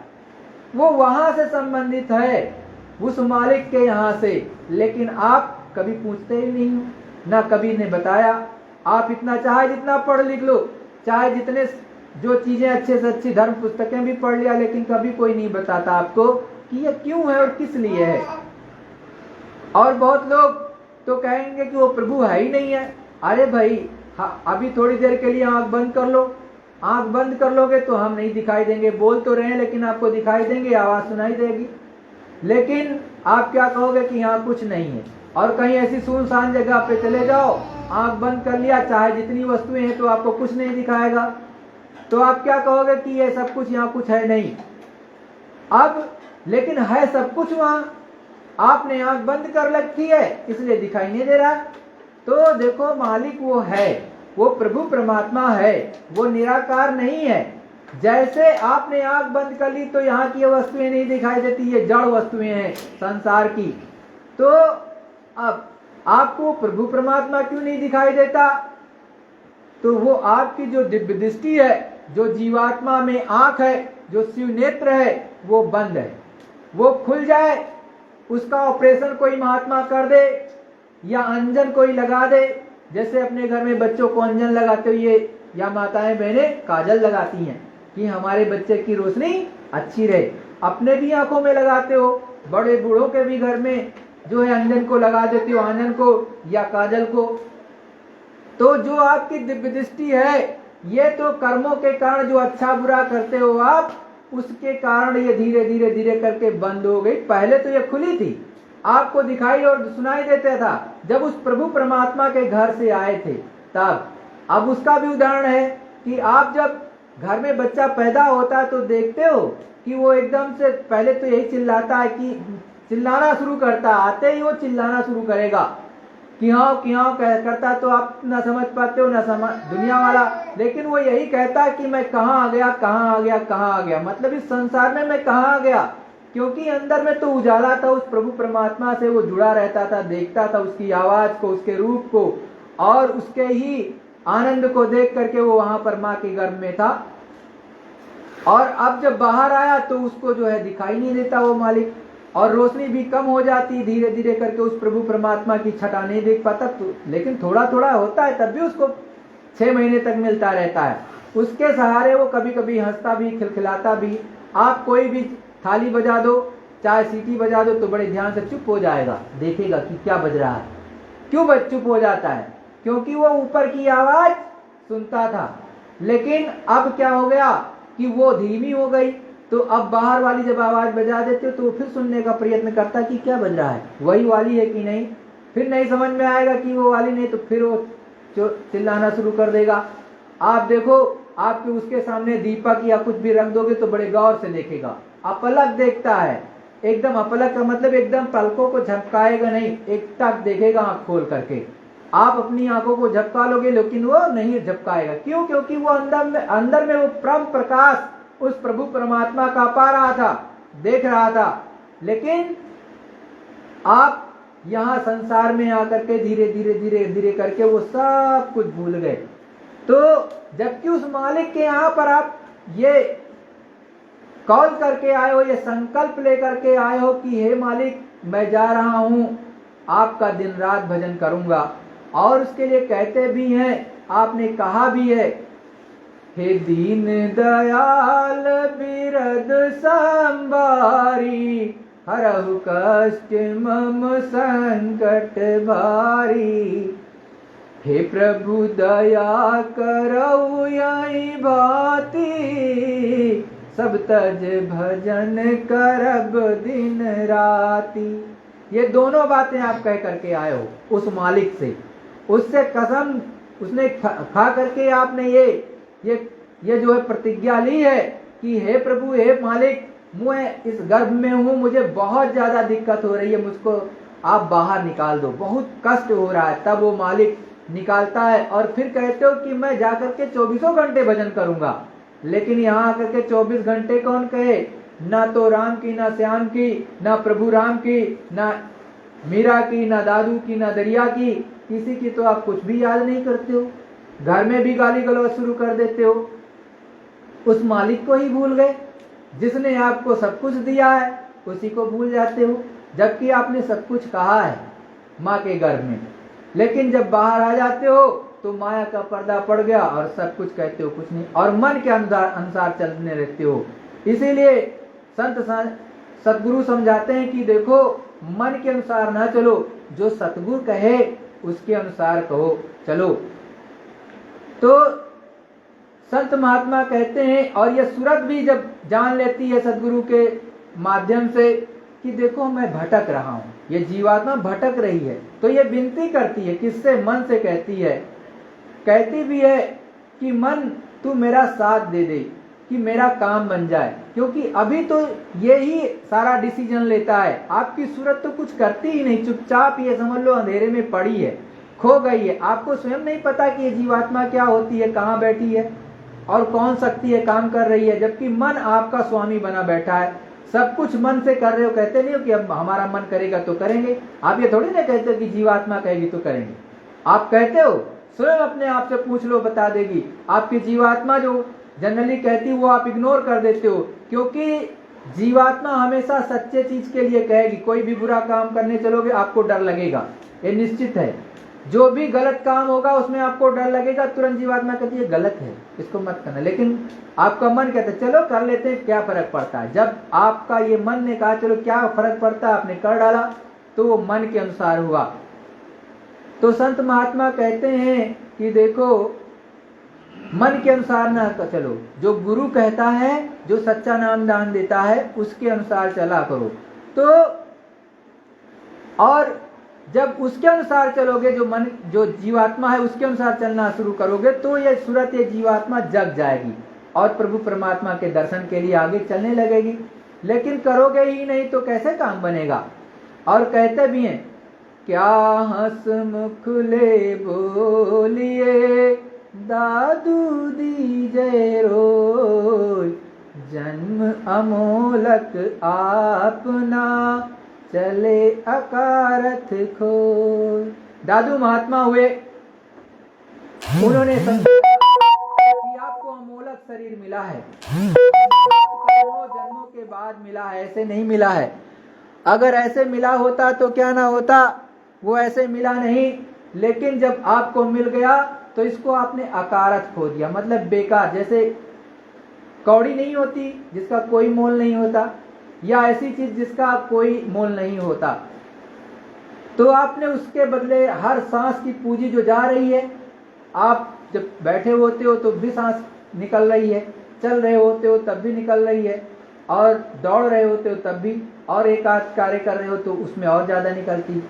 वो वहां से संबंधित है, उस मालिक के यहाँ से। लेकिन आप कभी पूछते ही नहीं हो, ना कभी ने बताया। आप इतना चाहे जितना पढ़ लिख लो, चाहे जितने जो चीजें अच्छे से अच्छी धर्म पुस्तकें भी पढ़ लिया, लेकिन कभी कोई नहीं बताता आपको कि ये क्यों है और किस लिए है। और बहुत लोग तो कहेंगे कि वो प्रभु है ही नहीं है। अरे भाई, अभी थोड़ी देर के लिए आंख बंद कर लो, आंख बंद कर लोगे तो हम नहीं दिखाई देंगे, बोल तो रहे हैं लेकिन आपको दिखाई देंगे, आवाज सुनाई देगी। लेकिन आप क्या कहोगे कि यहाँ कुछ नहीं है। और कहीं ऐसी सुनसान जगह पे चले जाओ, आंख बंद कर लिया, चाहे जितनी वस्तुएं हैं, तो आपको कुछ नहीं दिखाएगा। तो आप क्या कहोगे कि ये सब कुछ, यहाँ कुछ है नहीं। अब लेकिन है सब कुछ वहां, आपने आंख बंद कर रखी है इसलिए दिखाई नहीं दे रहा। तो देखो मालिक वो है, वो प्रभु परमात्मा है, वो निराकार नहीं है। जैसे आपने आंख बंद कर ली तो यहाँ की वस्तुएं नहीं दिखाई देती, ये जड़ वस्तुएं हैं संसार की। तो अब आपको प्रभु परमात्मा क्यों नहीं दिखाई देता? तो वो आपकी जो दिव्य दृष्टि है, जो जीवात्मा में आंख है, जो शिव नेत्र है, वो बंद है। वो खुल जाए, उसका ऑपरेशन कोई महात्मा कर दे या अंजन कोई लगा दे। जैसे अपने घर में बच्चों को अंजन लगाते हुए या माताएं बहनें काजल लगाती हैं कि हमारे बच्चे की रोशनी अच्छी रहे। अपने भी आंखों में लगाते हो, बड़े बूढ़ों के भी घर में जो है अंजन को लगा देते हो, आंजन को या काजल को। तो जो आपकी दिव्य दृष्टि है, ये तो कर्मों के कारण जो अच्छा बुरा करते हो आप, उसके कारण ये धीरे धीरे धीरे करके बंद हो गई। पहले तो ये खुली थी, आपको दिखाई और सुनाई देता था जब उस प्रभु परमात्मा के घर से आए थे तब। अब उसका भी उदाहरण है कि आप जब घर में बच्चा पैदा होता है तो देखते हो कि वो एकदम से पहले तो यही चिल्लाता है, कि चिल्लाना शुरू करता, आते ही वो चिल्लाना शुरू करेगा कि हाँ करता, तो आप ना समझ पाते हो ना समझ दुनिया वाला। लेकिन वो यही कहता है कि मैं कहाँ आ गया, कहाँ आ गया, कहाँ आ गया, मतलब इस संसार में मैं कहाँ आ गया। क्योंकि अंदर में तो उजाला था, उस प्रभु परमात्मा से वो जुड़ा रहता था, देखता था उसकी आवाज को, उसके रूप को, और उसके ही आनंद को देख करके वो वहां पर माँ के गर्भ में था। और अब जब बाहर आया तो उसको जो है दिखाई नहीं देता वो मालिक, और रोशनी भी कम हो जाती धीरे धीरे करके, उस प्रभु परमात्मा की छटा नहीं देख पाता। तो लेकिन थोड़ा थोड़ा होता है, तब भी उसको 6 महीने तक मिलता रहता है। उसके सहारे वो कभी कभी हंसता भी, खिलखिलाता भी। आप कोई भी थाली बजा दो, चाहे सीटी बजा दो, तो बड़े ध्यान से चुप हो जाएगा, देखेगा कि क्या बज रहा है। क्यों चुप हो जाता है? क्योंकि वो ऊपर की आवाज सुनता था। लेकिन अब क्या हो गया कि वो धीमी हो गई, तो अब बाहर वाली जब आवाज बजा देते हो तो फिर सुनने का प्रयत्न करता कि क्या बज रहा है, वही वाली है कि नहीं। फिर नहीं समझ में आएगा कि वो वाली नहीं, तो फिर वो चिल्लाना शुरू कर देगा। आप देखो, आपके उसके सामने दीपक या कुछ भी रख दोगे तो बड़े गौर से देखेगा, अपलक देखता है, एकदम अपलक का मतलब एकदम पलकों को झपकाएगा नहीं, एक टक देखेगा आंख खोल करके। आप अपनी आंखों को झपका लोगे लेकिन वो नहीं झपकाएगा। क्यों? क्योंकि वो अंदर में वो परम प्रकाश उस प्रभु परमात्मा का पा रहा था, देख रहा था। लेकिन आप यहाँ संसार में आकर के धीरे धीरे धीरे धीरे करके वो सब कुछ भूल गए। तो जबकि उस मालिक के यहाँ पर आप ये कॉल करके आए हो, ये संकल्प लेकर के आए हो कि हे मालिक मैं जा रहा हूं, आपका दिन रात भजन करूंगा। और उसके लिए कहते भी हैं, आपने कहा भी है, हे दीन दयाल बिरद संबारी, हरहु कष्ट मम संकट भारी। हे प्रभु दया करऊ यही भांति, सब तज भजन करब दिन राती। ये दोनों बातें आप कह करके आए हो उस मालिक से, उससे कसम उसने खा करके आपने ये जो है प्रतिज्ञा ली है कि हे प्रभु, हे मालिक, मैं इस गर्भ में हूँ, मुझे बहुत ज्यादा दिक्कत हो रही है, मुझको आप बाहर निकाल दो, बहुत कष्ट हो रहा है। तब वो मालिक निकालता है और फिर कहते हो कि मैं जाकर के 24 घंटे भजन करूंगा। लेकिन यहाँ आकर के 24 घंटे कौन कहे? ना तो राम की, ना श्याम की, ना प्रभु राम की, ना मीरा की, ना दादू की, ना दरिया की, किसी की तो आप कुछ भी याद नहीं करते हो। घर में भी गाली गलौज शुरू कर देते हो। उस मालिक को ही भूल गए जिसने आपको सब कुछ दिया है, उसी को भूल जाते हो। जबकि आपने सब कुछ कहा है माँ के गर्भ में, लेकिन जब बाहर आ जाते हो तो माया का पर्दा पड़ गया और सब कुछ कहते हो कुछ नहीं, और मन के अनुसार चलने रहते हो। इसीलिए संत सतगुरु समझाते हैं कि देखो, मन के अनुसार ना चलो, जो सतगुरु कहे उसके अनुसार कहो चलो। तो संत महात्मा कहते हैं, और यह सूरत भी जब जान लेती है सदगुरु के माध्यम से कि देखो मैं भटक रहा हूँ, ये जीवात्मा भटक रही है। तो ये विनती करती है, किससे? मन से कहती है। कहती भी है कि मन तू मेरा साथ दे दे कि मेरा काम बन जाए, क्योंकि अभी तो ये ही सारा डिसीजन लेता है। आपकी सूरत तो कुछ करती ही नहीं, चुपचाप ये समझ लो अंधेरे में पड़ी है, खो गई है। आपको स्वयं नहीं पता कि ये जीवात्मा क्या होती है, कहाँ बैठी है और कौन शक्ति है काम कर रही है, जबकि मन आपका स्वामी बना बैठा है। सब कुछ मन से कर रहे हो। कहते नहीं हो कि अब हमारा मन करेगा तो करेंगे। आप ये थोड़ी ना कहते हो कि जीवात्मा कहेगी तो करेंगे। आप कहते हो, स्वयं अपने आप से पूछ लो, बता देगी। आपकी जीवात्मा जो जनरली कहती वो आप इग्नोर कर देते हो, क्योंकि जीवात्मा हमेशा सच्चे चीज के लिए कहेगी। कोई भी बुरा काम करने चलोगे आपको डर लगेगा, ये निश्चित है। जो भी गलत काम होगा उसमें आपको डर लगेगा, तुरंत जीवात्मा कहती है गलत है, इसको मत करना। लेकिन आपका मन कहता है चलो कर लेते हैं, क्या फर्क पड़ता है। जब आपका ये मन ने कहा चलो क्या फर्क पड़ता है, आपने कर डाला, तो वो मन के अनुसार हुआ। तो संत महात्मा कहते हैं कि देखो मन के अनुसार ना चलो, जो गुरु कहता है, जो सच्चा नाम दान देता है, उसके अनुसार चला करो। तो और जब उसके अनुसार चलोगे, जो मन जो जीवात्मा है उसके अनुसार चलना शुरू करोगे, तो ये सूरत ये जीवात्मा जग जाएगी और प्रभु परमात्मा के दर्शन के लिए आगे चलने लगेगी। लेकिन करोगे ही नहीं तो कैसे काम बनेगा। और कहते भी हैं, क्या हंसमुख ले बोलिए दादू दीजय रोय, जन्म अमोलक आपना चले अकारथ खोय। दादू महात्मा हुए, उन्होंने कि आपको अमोलक शरीर मिला है, जन्मों के बाद मिला है, ऐसे नहीं मिला है। अगर ऐसे मिला होता तो क्या ना होता, वो ऐसे मिला नहीं। लेकिन जब आपको मिल गया तो इसको आपने अकारथ खो दिया, मतलब बेकार। जैसे कौड़ी नहीं होती जिसका कोई मोल नहीं होता, या ऐसी चीज जिसका कोई मोल नहीं होता, तो आपने उसके बदले हर सांस की पूंजी जो जा रही है, आप जब बैठे होते हो तो भी सांस निकल रही है, चल रहे होते हो तब भी निकल रही है, और दौड़ रहे होते हो तब भी, और एक आध कार्य कर रहे हो तो उसमें और ज्यादा निकलती।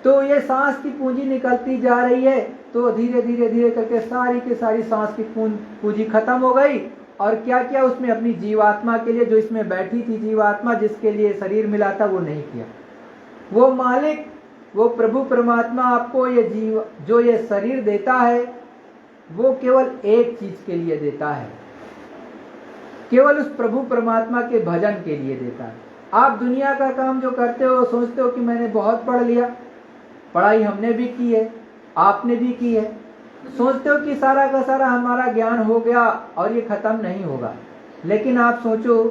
तो ये सांस की पूंजी निकलती जा रही है, तो धीरे धीरे धीरे करके सारी की सारी सांस की पूंजी खत्म हो गई। और क्या किया उसमें, अपनी जीवात्मा के लिए, जो इसमें बैठी थी जीवात्मा, जिसके लिए शरीर मिला था, वो नहीं किया। वो मालिक, वो प्रभु परमात्मा आपको ये जीव जो ये शरीर देता है, वो केवल एक चीज के लिए देता है, केवल उस प्रभु परमात्मा के भजन के लिए देता है। आप दुनिया का काम जो करते हो, सोचते हो कि मैंने बहुत पढ़ लिया, पढ़ाई हमने भी की है, आपने भी की है, सोचते हो कि सारा का सारा हमारा ज्ञान हो गया और ये खत्म नहीं होगा। लेकिन आप सोचो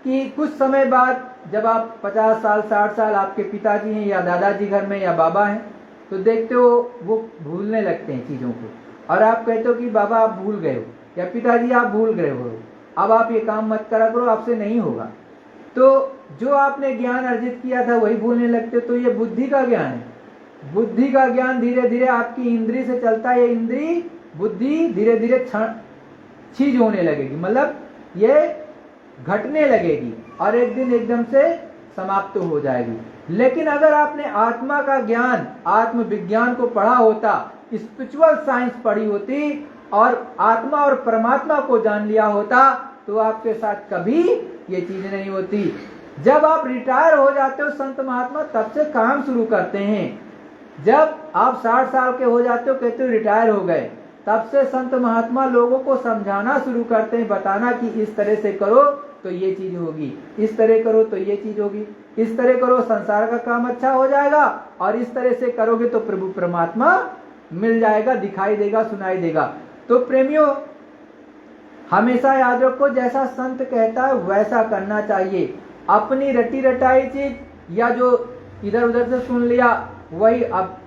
कि कुछ समय बाद जब आप 50 साल 60 साल आपके पिताजी हैं या दादाजी घर में या बाबा हैं, तो देखते हो वो भूलने लगते हैं चीजों को, और आप कहते हो कि बाबा आप भूल गए हो, या पिताजी आप भूल गए हो, अब आप ये काम मत करा करो, आपसे नहीं होगा। तो जो आपने ज्ञान अर्जित किया था वही भूलने लगते हो। तो ये बुद्धि का ज्ञान है। बुद्धि का ज्ञान धीरे धीरे आपकी इंद्री से चलता है। ये इंद्री बुद्धि धीरे धीरे छीज होने लगेगी, मतलब ये घटने लगेगी और एक दिन एकदम से समाप्त हो जाएगी। लेकिन अगर आपने आत्मा का ज्ञान, आत्म विज्ञान को पढ़ा होता, स्पिरिचुअल साइंस पढ़ी होती और आत्मा और परमात्मा को जान लिया होता, तो आपके साथ कभी ये चीज नहीं होती। जब आप रिटायर हो जाते हो संत महात्मा, तब से काम शुरू करते हैं। जब आप 60 साल के हो जाते हो, कहते हो रिटायर हो गए, तब से संत महात्मा लोगों को समझाना शुरू करते हैं, बताना कि इस तरह से करो तो ये चीज होगी, इस तरह करो तो ये चीज होगी, इस तरह करो संसार का काम अच्छा हो जाएगा, और इस तरह से करोगे तो प्रभु परमात्मा मिल जाएगा, दिखाई देगा, सुनाई देगा। तो प्रेमियों, हमेशा याद रखो, जैसा संत कहता है वैसा करना चाहिए। अपनी रटी रटाई चीज या जो इधर उधर से सुन लिया वही, अब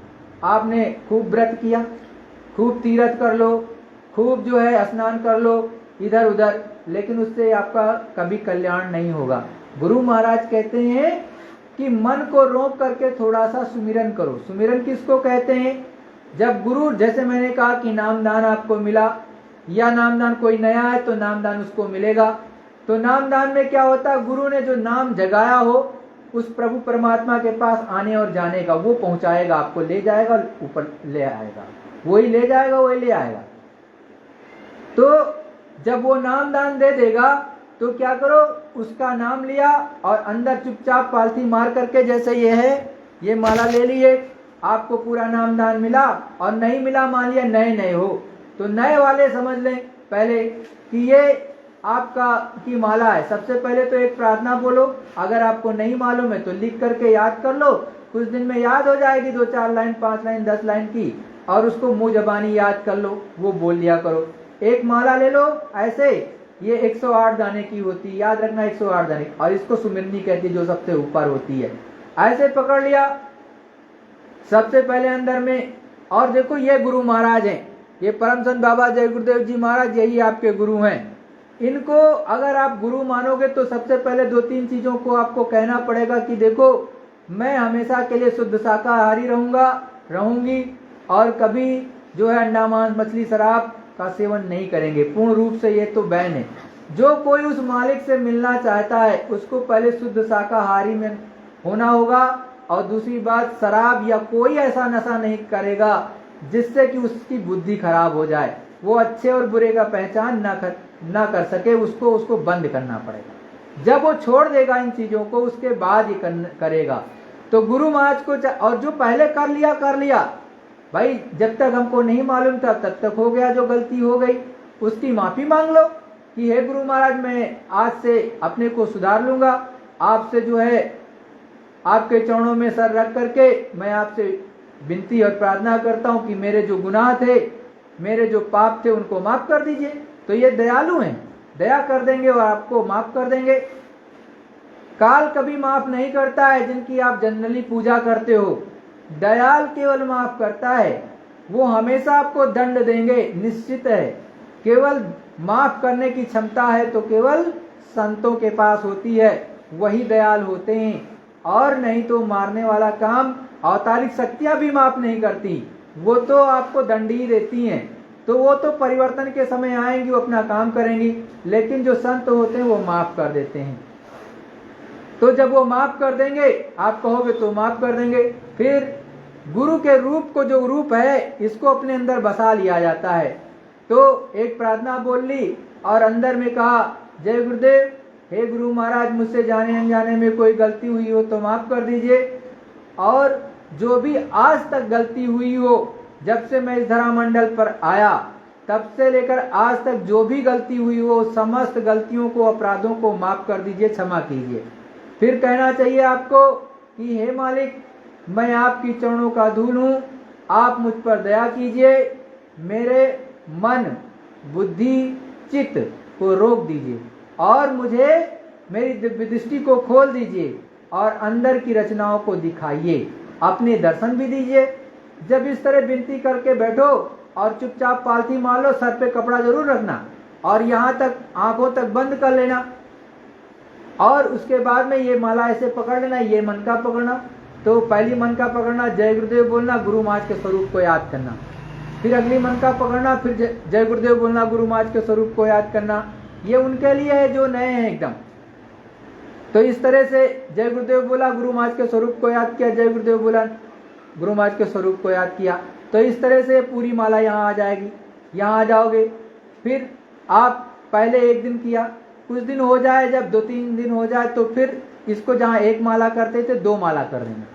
आपने खूब व्रत किया, खूब तीरथ कर लो, खूब जो है स्नान कर लो इधर उधर, लेकिन उससे आपका कभी कल्याण नहीं होगा। गुरु महाराज कहते हैं कि मन को रोक करके थोड़ा सा सुमिरन करो। सुमिरन किसको कहते हैं? जब गुरु, जैसे मैंने कहा कि नामदान आपको मिला, या नामदान कोई नया है तो नामदान उसको मिलेगा। तो नामदान में क्या होता है, गुरु ने जो नाम जगाया हो उस प्रभु परमात्मा के पास आने और जाने का। वो पहुंचाएगा, आपको ले जाएगा, ऊपर ले आएगा, वही ले जाएगा, वही ले आएगा। तो जब वो नाम दान दे देगा तो क्या करो, उसका नाम लिया और अंदर चुपचाप पालथी मार करके, जैसे ये है, ये माला ले लिए, आपको पूरा नाम दान मिला। और नहीं मिला, मान लिया नए नए हो, तो नए वाले समझ लें पहले कि ये आपका की माला है। सबसे पहले तो एक प्रार्थना बोलो, अगर आपको नहीं मालूम है तो लिख करके याद कर लो, कुछ दिन में याद हो जाएगी, 2-4 लाइन, 5 लाइन, 10 लाइन की, और उसको मुंह जबानी याद कर लो, वो बोल लिया करो। एक माला ले लो ऐसे, ये 108 दाने की होती है, याद रखना 108 दाने, और इसको सुमिरनी कहती है, जो सबसे ऊपर होती है। ऐसे पकड़ लिया सबसे पहले अंदर में, और देखो ये गुरु महाराज हैं, ये परम संत बाबा जय गुरुदेव जी महाराज, यही आपके गुरु हैं। इनको अगर आप गुरु मानोगे तो सबसे पहले 2-3 चीजों को आपको कहना पड़ेगा कि देखो, मैं हमेशा के लिए शुद्ध शाकाहारी रहूंगी, और कभी जो है अंडा मांस मछली शराब का सेवन नहीं करेंगे, पूर्ण रूप से ये तो बैन है। जो कोई उस मालिक से मिलना चाहता है उसको पहले शुद्ध शाकाहारी में होना होगा, और दूसरी बात, शराब या कोई ऐसा नशा नहीं करेगा जिससे कि उसकी बुद्धि खराब हो जाए, वो अच्छे और बुरे का पहचान ना कर सके, उसको बंद करना पड़ेगा। जब वो छोड़ देगा इन चीजों को, उसके बाद ही करेगा। तो गुरु महाराज को, और जो पहले कर लिया भाई, जब तक हमको नहीं मालूम था तब तक हो गया, जो गलती हो गई उसकी माफी मांग लो कि हे गुरु महाराज, मैं आज से अपने को सुधार लूंगा, आपसे जो है आपके चरणों में सर रख करके मैं आपसे विनती और प्रार्थना करता हूं कि मेरे जो गुनाह थे, मेरे जो पाप थे, उनको माफ कर दीजिए। तो ये दयालु हैं, दया कर देंगे और आपको माफ कर देंगे। काल कभी माफ नहीं करता है, जिनकी आप जनरली पूजा करते हो, दयाल केवल माफ करता है, वो हमेशा आपको दंड देंगे, निश्चित है। केवल माफ करने की क्षमता है तो केवल संतों के पास होती है, वही दयाल होते हैं, और नहीं तो मारने वाला काम अवतारिक शक्तियां भी माफ नहीं करती, वो तो आपको दंड ही देती हैं। तो वो तो परिवर्तन के समय आएंगी, वो अपना काम करेंगी, लेकिन जो संत होते हैं वो माफ कर देते हैं। तो जब वो माफ कर देंगे, आप कहोगे तो माफ कर देंगे। फिर गुरु के रूप को, जो रूप है, इसको अपने अंदर बसा लिया जाता है। तो एक प्रार्थना बोल ली और अंदर में कहा, जय गुरुदेव, हे गुरु महाराज, मुझसे जाने अनजाने में कोई गलती हुई हो तो माफ कर दीजिए, और जो भी आज तक गलती हुई हो, जब से मैं इस धरा मंडल पर आया तब से लेकर आज तक जो भी गलती हुई हो, समस्त गलतियों को, अपराधों को माफ कर दीजिए, क्षमा कीजिए। फिर कहना चाहिए आपको कि हे मालिक, मैं आपकी चरणों का धूल हूं, आप मुझ पर दया कीजिए, मेरे मन, बुद्धि, चित्त को रोक दीजिए, और मुझे मेरी दिव्य दृष्टि को खोल दीजिए, और अंदर की रचनाओं को दिखाइए, अपने दर्शन भी दीजिए। जब इस तरह विनती करके बैठो और चुपचाप पालथी मार लो, सर पे कपड़ा जरूर रखना, और यहाँ तक आंखों तक बंद कर लेना, और उसके बाद में ये माला ऐसे पकड़ लेना, ये मन का पकड़ना। तो पहली मन का पकड़ना, जय गुरुदेव बोलना, गुरु महाराज के स्वरूप को याद करना। फिर अगली मन का पकड़ना, फिर जय गुरुदेव बोलना, गुरु महाराज के स्वरूप को याद करना। ये उनके लिए है जो नए हैं एकदम। तो इस तरह से जय गुरुदेव बोला, गुरु महाराज के स्वरूप को याद किया, जय गुरुदेव बोला, गुरु महाराज के स्वरूप को याद किया। तो इस तरह से पूरी माला यहाँ आ जाएगी। यहाँ आ जाओगे, फिर आप पहले 1 दिन किया, कुछ दिन हो जाए, जब 2-3 दिन हो जाए तो फिर इसको जहाँ 1 माला करते थे 2 माला कर देना।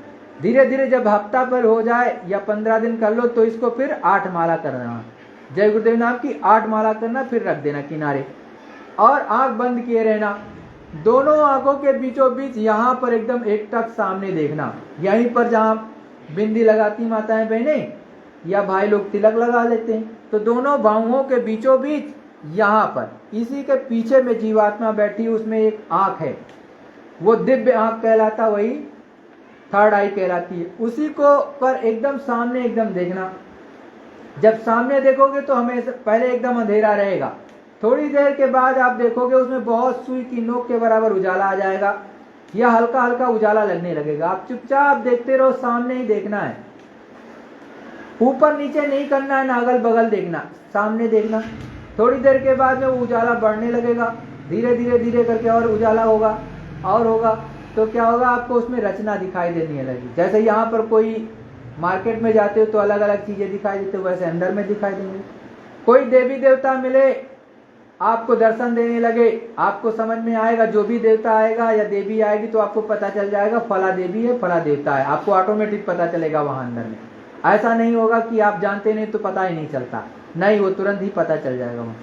धीरे धीरे जब हफ्ता पर हो जाए या 15 दिन कर लो तो इसको फिर 8 माला करना, जय गुरुदेव नाम की 8 माला करना, फिर रख देना किनारे, और आंख बंद किए रहना। दोनों आंखों के बीचों बीच यहाँ पर एकदम एकटक सामने देखना, यहीं पर जहाँ बिंदी लगाती माताएं बहनें या भाई लोग तिलक लगा लेते हैं, तो दोनों बाहुओं के बीचों बीच यहाँ पर, इसी के पीछे में जीवात्मा बैठी, उसमें एक आंख है, वो दिव्य आंख कहलाता, वही थर्ड आई कहलाती है। उसी को पर एकदम सामने एकदम देखना। जब सामने देखोगे तो हमें पहले एकदम अंधेरा रहेगा, थोड़ी देर के बाद आप देखोगे उसमें बहुत सुई की नोक के बराबर उजाला आ जाएगा, या हल्का हल्का उजाला लगने लगेगा। आप चुपचाप देखते रहो, सामने ही देखना है, ऊपर नीचे नहीं करना है, ना अगल बगल देखना, सामने देखना। थोड़ी देर के बाद में वो उजाला बढ़ने लगेगा, धीरे धीरे धीरे करके और उजाला होगा और होगा, तो क्या होगा, आपको उसमें रचना दिखाई देने लगी। जैसे यहाँ पर कोई मार्केट में जाते हो तो अलग अलग चीजें दिखाई देते हो, वैसे अंदर में दिखाई देंगे। कोई देवी देवता मिले, आपको दर्शन देने लगे, आपको समझ में आएगा, जो भी देवता आएगा या देवी आएगी तो आपको पता चल जाएगा फला देवी है फला देवता है, आपको ऑटोमेटिक पता चलेगा वहां अंदर में। ऐसा नहीं होगा कि आप जानते नहीं तो पता ही नहीं चलता, नहीं, वो तुरंत ही पता चल जाएगा वहां।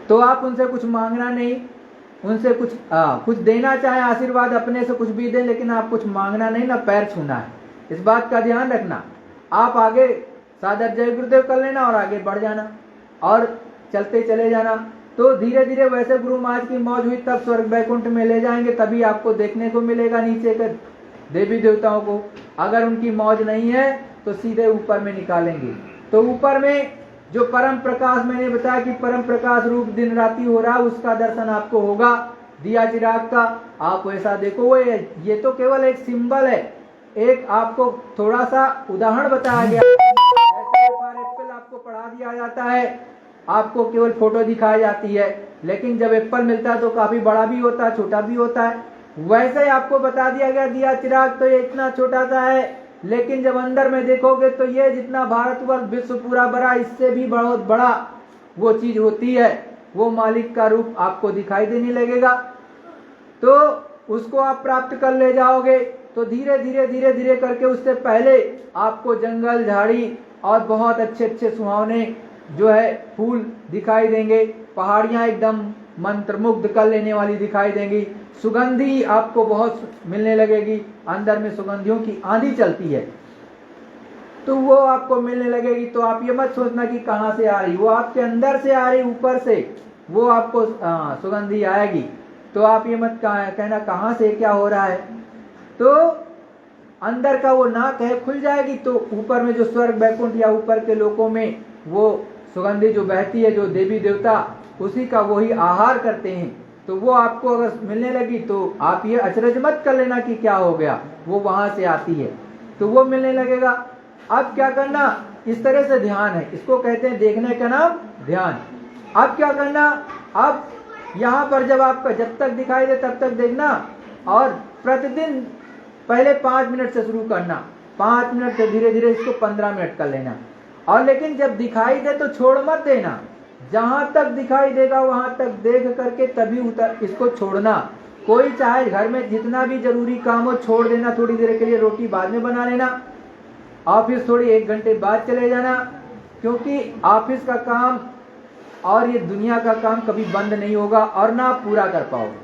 तो आप उनसे कुछ मांगना नहीं, उनसे कुछ देना चाहे आशीर्वाद अपने से कुछ भी दे, लेकिन आप कुछ मांगना नहीं, ना पैर छूना है, इस बात का ध्यान रखना। आप आगे सादर जय गुरुदेव कर लेना और आगे बढ़ जाना और चलते चले जाना। तो धीरे धीरे वैसे गुरु महाराज की मौज हुई तब स्वर्ग वैकुंठ में ले जाएंगे, तभी आपको देखने को मिलेगा नीचे के देवी देवताओं को। अगर उनकी मौज नहीं है तो सीधे ऊपर में निकालेंगे। तो ऊपर में जो परम प्रकाश, मैंने बताया कि परम प्रकाश रूप दिन राति हो रहा, उसका दर्शन आपको होगा दिया चिराग का। आप वैसा देखो, वो ये तो केवल एक सिंबल है, एक आपको थोड़ा सा उदाहरण बताया गया। ऐसे एप्पल आपको पढ़ा दिया जाता है, आपको केवल फोटो दिखाई जाती है, लेकिन जब एप्पल मिलता है तो काफी बड़ा भी होता है, छोटा भी होता है। वैसे ही आपको बता दिया गया दिया चिराग तो ये इतना छोटा सा है, लेकिन जब अंदर में देखोगे तो ये जितना भारतवर्ष विश्व पूरा बड़ा, इससे भी बहुत बड़ा वो चीज होती है, वो मालिक का रूप आपको दिखाई देने लगेगा। तो उसको आप प्राप्त कर ले जाओगे तो धीरे धीरे धीरे धीरे करके उससे पहले आपको जंगल झाड़ी और बहुत अच्छे अच्छे सुहावने जो है फूल दिखाई देंगे, पहाड़ियां एकदम मंत्रमुग्ध कर लेने वाली दिखाई देंगी, सुगंधी आपको बहुत मिलने लगेगी, अंदर में सुगंधियों की आंधी चलती है तो वो आपको मिलने लगेगी। तो आप ये मत सोचना कि कहां से आ रही, वो आपके अंदर से आ रही, ऊपर से वो आपको सुगंधी आएगी। तो आप ये मत कहना कहां से क्या हो रहा है, तो अंदर का वो नाक है खुल जाएगी तो ऊपर में जो स्वर्ग वैकुंठ या ऊपर के लोकों में वो सुगंधी जो बहती है, जो देवी देवता उसी का वही आहार करते हैं, तो वो आपको अगर मिलने लगी तो आप ये अचरज मत कर लेना कि क्या हो गया, वो वहां से आती है तो वो मिलने लगेगा। अब क्या करना, इस तरह से ध्यान है, इसको कहते हैं देखने का नाम ध्यान। अब क्या करना, अब यहाँ पर जब आपका जब तक दिखाई दे तब तक देखना, और प्रतिदिन पहले 5 मिनट से शुरू करना, 5 मिनट से धीरे धीरे इसको 15 मिनट कर लेना। और लेकिन जब दिखाई दे तो छोड़ मत देना, जहां तक दिखाई देगा वहां तक देख करके तभी इसको छोड़ना। कोई चाहे घर में जितना भी जरूरी काम हो छोड़ देना, थोड़ी देर के लिए रोटी बाद में बना लेना, ऑफिस थोड़ी 1 घंटे बाद चले जाना, क्योंकि ऑफिस का काम और ये दुनिया का काम कभी बंद नहीं होगा और ना आप पूरा कर पाओगे।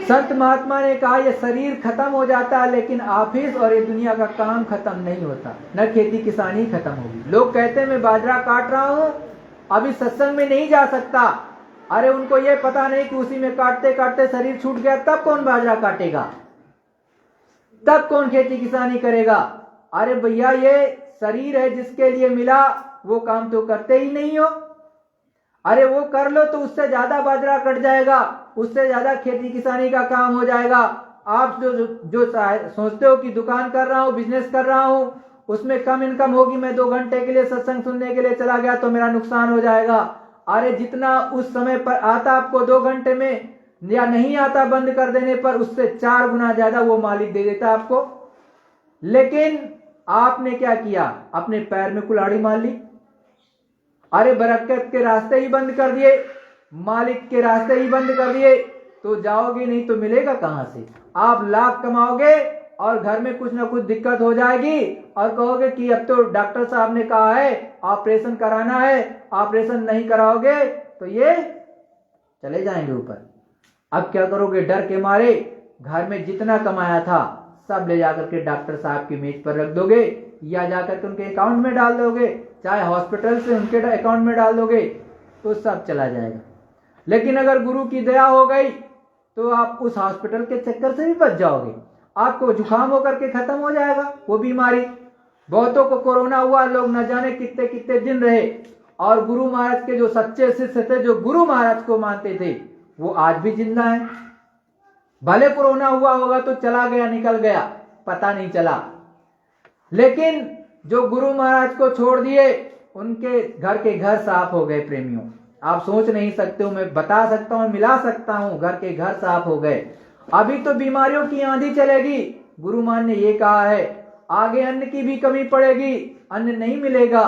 संत महात्मा ने कहा ये शरीर खत्म हो जाता है लेकिन ऑफिस और ये दुनिया का काम खत्म नहीं होता, न खेती किसानी खत्म होगी। लोग कहते हैं मैं बाजरा काट रहा हूं, अभी सत्संग में नहीं जा सकता। अरे उनको ये पता नहीं कि उसी में काटते काटते शरीर छूट गया, तब कौन बाजरा काटेगा, तब कौन खेती किसानी करेगा। अरे भैया ये शरीर है जिसके लिए मिला, वो काम तो करते ही नहीं हो। अरे वो कर लो तो उससे ज्यादा बाजरा कट जाएगा, उससे ज्यादा खेती किसानी का काम हो जाएगा। आप जो सोचते हो कि दुकान कर रहा हूं, बिजनेस कर रहा हूं, उसमें कम इनकम होगी, मैं 2 घंटे के लिए सत्संग सुनने के लिए चला गया तो मेरा नुकसान हो जाएगा। अरे जितना उस समय पर आता आपको 2 घंटे में या नहीं आता बंद कर देने पर, उससे 4 गुना ज्यादा वो मालिक दे देता आपको। लेकिन आपने क्या किया, अपने पैर में कुल्हाड़ी मार ली। अरे बरकत के रास्ते ही बंद कर दिए, मालिक के रास्ते ही बंद कर दिए, तो जाओगे नहीं तो मिलेगा कहां से। आप लाख कमाओगे और घर में कुछ ना कुछ दिक्कत हो जाएगी और कहोगे कि अब तो डॉक्टर साहब ने कहा है ऑपरेशन कराना है, ऑपरेशन नहीं कराओगे तो ये चले जाएंगे ऊपर। अब क्या करोगे, डर के मारे घर में जितना कमाया था सब ले जाकर के डॉक्टर साहब की मेज पर रख दोगे या जाकर के उनके अकाउंट में डाल दोगे, चाहे हॉस्पिटल से उनके अकाउंट में डाल दोगे तो सब चला जाएगा। लेकिन अगर गुरु की दया हो गई तो आप उस हॉस्पिटल के चक्कर से भी बच जाओगे, आपको जुकाम होकर के खत्म हो जाएगा वो बीमारी। बहुतों को कोरोना हुआ, लोग न जाने कितने कितने दिन रहे, और गुरु महाराज के जो सच्चे शिष्य थे, जो गुरु महाराज को मानते थे, वो आज भी जिंदा है। भले कोरोना हुआ होगा तो चला गया, निकल गया, पता नहीं चला, लेकिन जो गुरु महाराज को छोड़ दिए उनके घर के घर साफ हो गए। प्रेमियों, आप सोच नहीं सकते हो। मैं बता सकता हूँ, मिला सकता हूँ, घर के घर साफ हो गए। अभी तो बीमारियों की आंधी चलेगी, गुरुमान ने ये कहा है। आगे अन्न की भी कमी पड़ेगी, अन्न नहीं मिलेगा।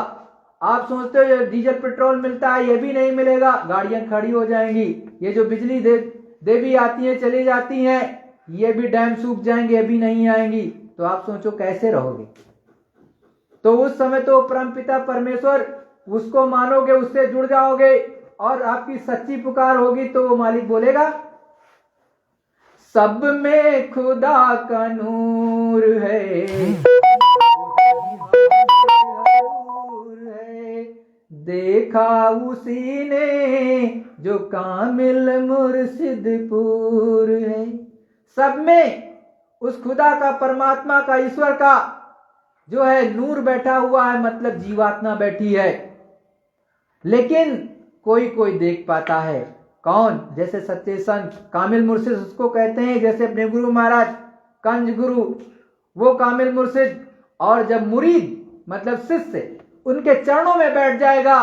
आप सोचते हो ये डीजल पेट्रोल मिलता है, ये भी नहीं मिलेगा, गाड़ियां खड़ी हो जाएंगी। ये जो बिजली देवी आती है चली जाती हैं, ये भी डैम सूख जाएंगे, ये भी नहीं आएंगी। तो आप सोचो कैसे रहोगे। तो उस समय तो परमपिता परमेश्वर उसको मानोगे, उससे जुड़ जाओगे और आपकी सच्ची पुकार होगी तो वो मालिक बोलेगा, सब में खुदा का नूर है, देखा उसी ने जो कामिल मुर्शिदपुर है। सब में उस खुदा का, परमात्मा का, ईश्वर का जो है नूर बैठा हुआ है, मतलब जीवात्मा बैठी है। लेकिन कोई कोई देख पाता है। कौन? जैसे सच्चे संत, कामिल मुर्शिद उसको कहते हैं। जैसे अपने गुरु महाराज कंज गुरु, वो कामिल मुर्शिद। और जब मुरीद मतलब शिष्य उनके चरणों में बैठ जाएगा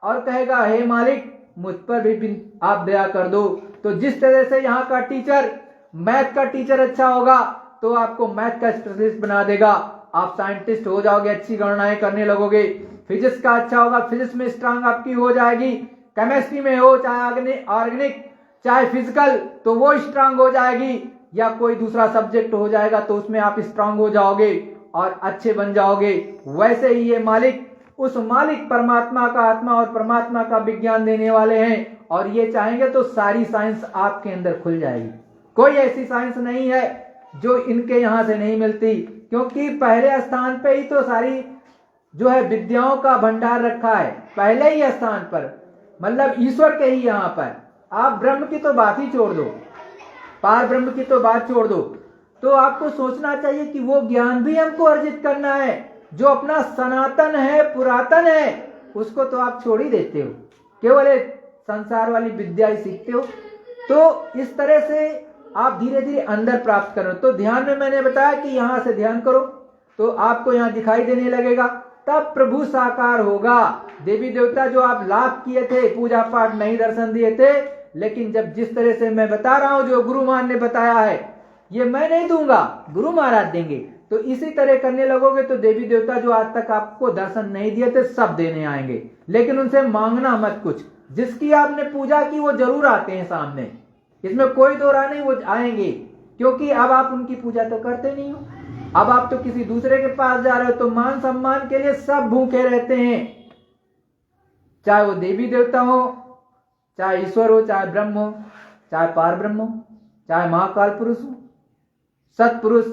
और कहेगा, हे मालिक मुझ पर भी आप दया कर दो। तो जिस तरह से यहाँ का टीचर, मैथ का टीचर अच्छा होगा तो आपको मैथ का स्पेशलिस्ट बना देगा, आप साइंटिस्ट हो जाओगे, अच्छी गणनाएं करने लगोगे। फिजिक्स का अच्छा होगा, फिजिक्स में स्ट्रांग आपकी हो जाएगी। केमिस्ट्री में हो, चाहे ऑर्गेनिक चाहे फिजिकल, तो वो स्ट्रांग हो जाएगी। या कोई दूसरा सब्जेक्ट हो जाएगा तो उसमें आप स्ट्रांग हो जाओगे और अच्छे बन जाओगे। वैसे ही ये मालिक, उस मालिक परमात्मा का आत्मा और परमात्मा का विज्ञान देने वाले हैं। और ये चाहेंगे तो सारी साइंस आपके अंदर खुल जाएगी। कोई ऐसी साइंस नहीं है जो इनके यहां से नहीं मिलती, क्योंकि पहले स्थान पे ही तो सारी जो है विद्याओं का भंडार रखा है, पहले ही स्थान पर, मतलब ईश्वर के ही यहाँ पर। आप ब्रह्म की तो बात ही छोड़ दो, पार ब्रह्म की तो बात छोड़ दो। तो आपको सोचना चाहिए कि वो ज्ञान भी हमको अर्जित करना है जो अपना सनातन है, पुरातन है, उसको तो आप छोड़ ही देते हो, केवल एक संसार वाली विद्या ही सीखते हो। तो इस तरह से आप धीरे धीरे अंदर प्राप्त करो। तो ध्यान में मैंने बताया कि यहां से ध्यान करो तो आपको यहां दिखाई देने लगेगा, तब प्रभु साकार होगा। देवी देवता जो आप लाभ किए थे, पूजा पाठ नहीं दर्शन दिए थे, लेकिन जब जिस तरह से मैं बता रहा हूं, जो गुरु मान ने बताया है, ये मैं नहीं दूंगा, गुरु महाराज देंगे। तो इसी तरह करने लगोगे तो देवी देवता जो आज तक आपको दर्शन नहीं दिए थे सब देने आएंगे। लेकिन उनसे मांगना मत कुछ, जिसकी आपने पूजा की वो जरूर आते हैं सामने, इसमें कोई दो राय नहीं, वो आएंगे। क्योंकि अब आप उनकी पूजा तो करते नहीं हो, अब आप तो किसी दूसरे के पास जा रहे हो। तो मान सम्मान के लिए सब भूखे रहते हैं, चाहे वो देवी देवता हो, चाहे ईश्वर हो, चाहे ब्रह्म हो, चाहे पार ब्रह्म हो, चाहे महाकाल पुरुष हो। सतपुरुष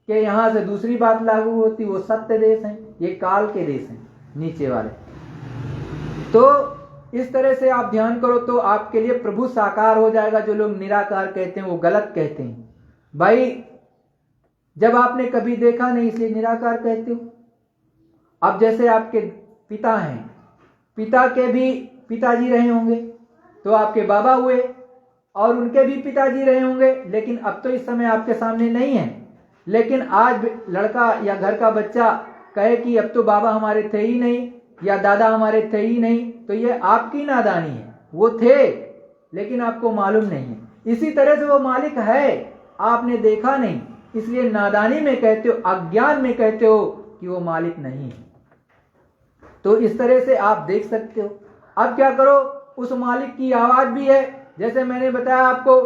के यहां से दूसरी बात लागू होती, वो सत्य देश है, ये काल के देश हैं नीचे वाले। तो इस तरह से आप ध्यान करो तो आपके लिए प्रभु साकार हो जाएगा। जो लोग निराकार कहते हैं वो गलत कहते हैं भाई, जब आपने कभी देखा नहीं इसलिए निराकार कहते हो। अब जैसे आपके पिता हैं, पिता के भी पिताजी रहे होंगे तो आपके बाबा हुए, और उनके भी पिताजी रहे होंगे, लेकिन अब तो इस समय आपके सामने नहीं है। लेकिन आज लड़का या घर का बच्चा कहे कि अब तो बाबा हमारे थे ही नहीं या दादा हमारे थे ही नहीं, तो ये आपकी नादानी है। वो थे लेकिन आपको मालूम नहीं है। इसी तरह से वो मालिक है, आपने देखा नहीं, इसलिए नादानी में कहते हो, अज्ञान में कहते हो कि वो मालिक नहीं है। तो इस तरह से आप देख सकते हो। अब क्या करो, उस मालिक की आवाज भी है। जैसे मैंने बताया आपको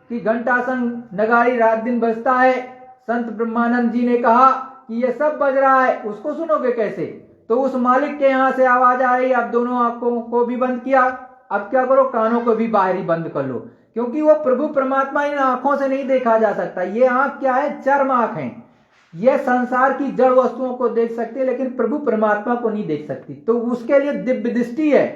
कि घंटा संग नगाड़ी रात दिन बजता है। संत ब्रह्मानंद जी ने कहा कि ये सब बज रहा है, उसको सुनोगे कैसे? तो उस मालिक के यहां से आवाज आ रही है। आप दोनों आंखों को भी बंद किया, अब क्या करो, कानों को भी बाहरी बंद कर लो, क्योंकि वो प्रभु परमात्मा इन आंखों से नहीं देखा जा सकता। ये आंख क्या है? चर्म आंख है। ये संसार की जड़ वस्तुओं को देख सकती है, लेकिन प्रभु परमात्मा को नहीं देख सकती। तो उसके लिए दिव्य दृष्टि है,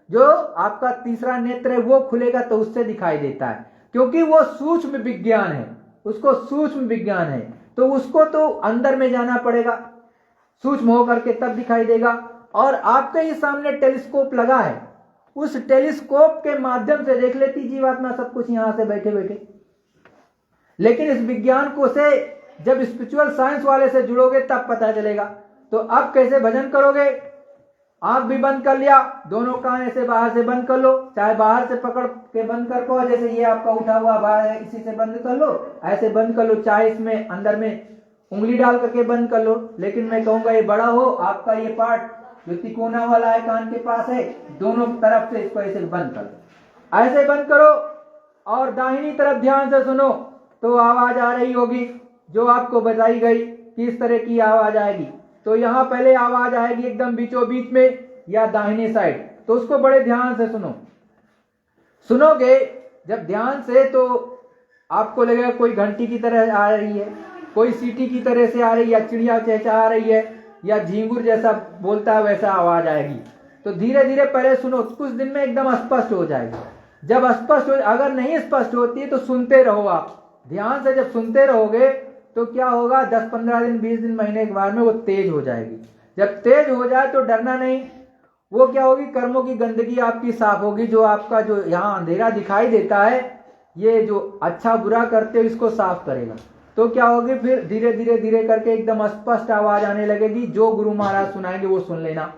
जो आपका तीसरा नेत्र है वो खुलेगा तो उससे दिखाई देता है, क्योंकि वो सूक्ष्म विज्ञान है, उसको सूक्ष्म विज्ञान है। तो उसको तो अंदर में जाना पड़ेगा, सूक्ष्म होकर के तब दिखाई देगा। और आपके ही सामने टेलीस्कोप लगा है, उस टेलीस्कोप के माध्यम से देख लेती जीवात्मा सब कुछ यहां से बैठे बैठे। लेकिन इस विज्ञान को से जब स्पिरिचुअल साइंस वाले से जुड़ोगे तब पता चलेगा। तो अब कैसे भजन करोगे? आंख भी बंद कर लिया, दोनों कान ऐसे बाहर से बंद कर लो, चाहे बाहर से पकड़ के बंद कर पाओ, जैसे ये आपका उठा हुआ बाहर है इसी से बंद कर लो, ऐसे बंद कर लो, चाहे इसमें अंदर में उंगली डाल करके बंद कर लो। लेकिन मैं कहूंगा ये बड़ा हो, आपका ये पार्ट जो तिकोना वाला है कान के पास है, दोनों तरफ से इसको ऐसे बंद कर लो, ऐसे बंद करो और दाहिनी तरफ ध्यान से सुनो तो आवाज आ रही होगी जो आपको बताई गई किस तरह की आवाज आएगी। तो यहाँ पहले आवाज आएगी एकदम बीचों बीच में या दाहिनी साइड, तो उसको बड़े ध्यान से सुनो। सुनोगे जब ध्यान से तो आपको लगेगा कोई घंटी की तरह आ रही है, कोई सीटी की तरह से आ रही है, या चिड़िया चहचहा रही है, या झींगुर जैसा बोलता है वैसा आवाज आएगी। तो धीरे धीरे पहले सुनो, कुछ दिन में एकदम स्पष्ट हो जाएगी। जब स्पष्ट हो, अगर नहीं स्पष्ट होती है तो सुनते रहो आप ध्यान से। जब सुनते रहोगे तो क्या होगा, 10-15 दिन 20 दिन महीने के बाद में वो तेज हो जाएगी। जब तेज हो जाए तो डरना नहीं, वो क्या होगी, कर्मों की गंदगी आपकी साफ होगी। जो आपका जो यहाँ अंधेरा दिखाई देता है, ये जो अच्छा बुरा करते हो इसको साफ करेगा। तो क्या होगी, फिर धीरे धीरे धीरे करके एकदम स्पष्ट आवाज आने लगेगी। जो गुरु महाराज सुनाएंगे वो सुन लेना,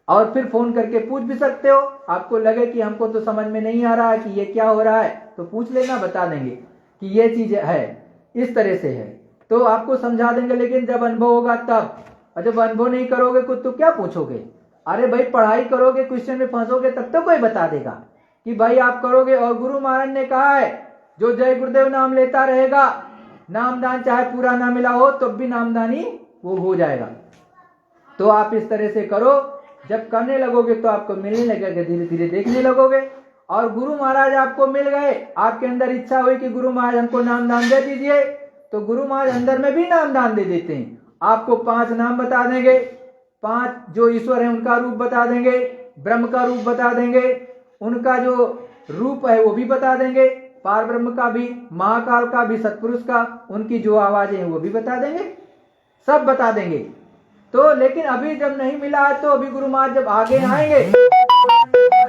और फिर फोन करके पूछ भी सकते हो। आपको लगे कि हमको तो समझ में नहीं आ रहा है कि ये क्या हो रहा है, तो पूछ लेना, बता देंगे कि ये चीज है, इस तरह से है, तो आपको समझा देंगे। लेकिन जब अनुभव होगा तब, और जब अनुभव नहीं करोगे कुछ तो क्या पूछोगे। अरे भाई पढ़ाई करोगे, क्वेश्चन में फंसोगे तब तो कोई बता देगा कि भाई आप करोगे। और गुरु महाराज ने कहा है जो जय गुरुदेव नाम लेता रहेगा, नामदान चाहे पूरा ना मिला हो तब भी नामदानी वो हो जाएगा। तो आप इस तरह से करो, जब करने लगोगे तो आपको मिलने लगेगा, धीरे धीरे देखने लगोगे। और गुरु महाराज आपको मिल गए, आपके अंदर इच्छा हुई कि गुरु महाराज हमको नामदान दे दीजिए, तो गुरु महाराज अंदर में भी नामदान दे देते हैं। आपको 5 नाम बता देंगे, 5 जो ईश्वर है उनका रूप बता देंगे, ब्रह्म का रूप बता देंगे, उनका जो रूप है वो भी बता देंगे, पार ब्रह्म का भी, महाकाल का भी, सतपुरुष का, उनकी जो आवाजें हैं वो भी बता देंगे, सब बता देंगे। तो लेकिन अभी जब नहीं मिला है तो अभी गुरु महाराज जब आगे आएंगे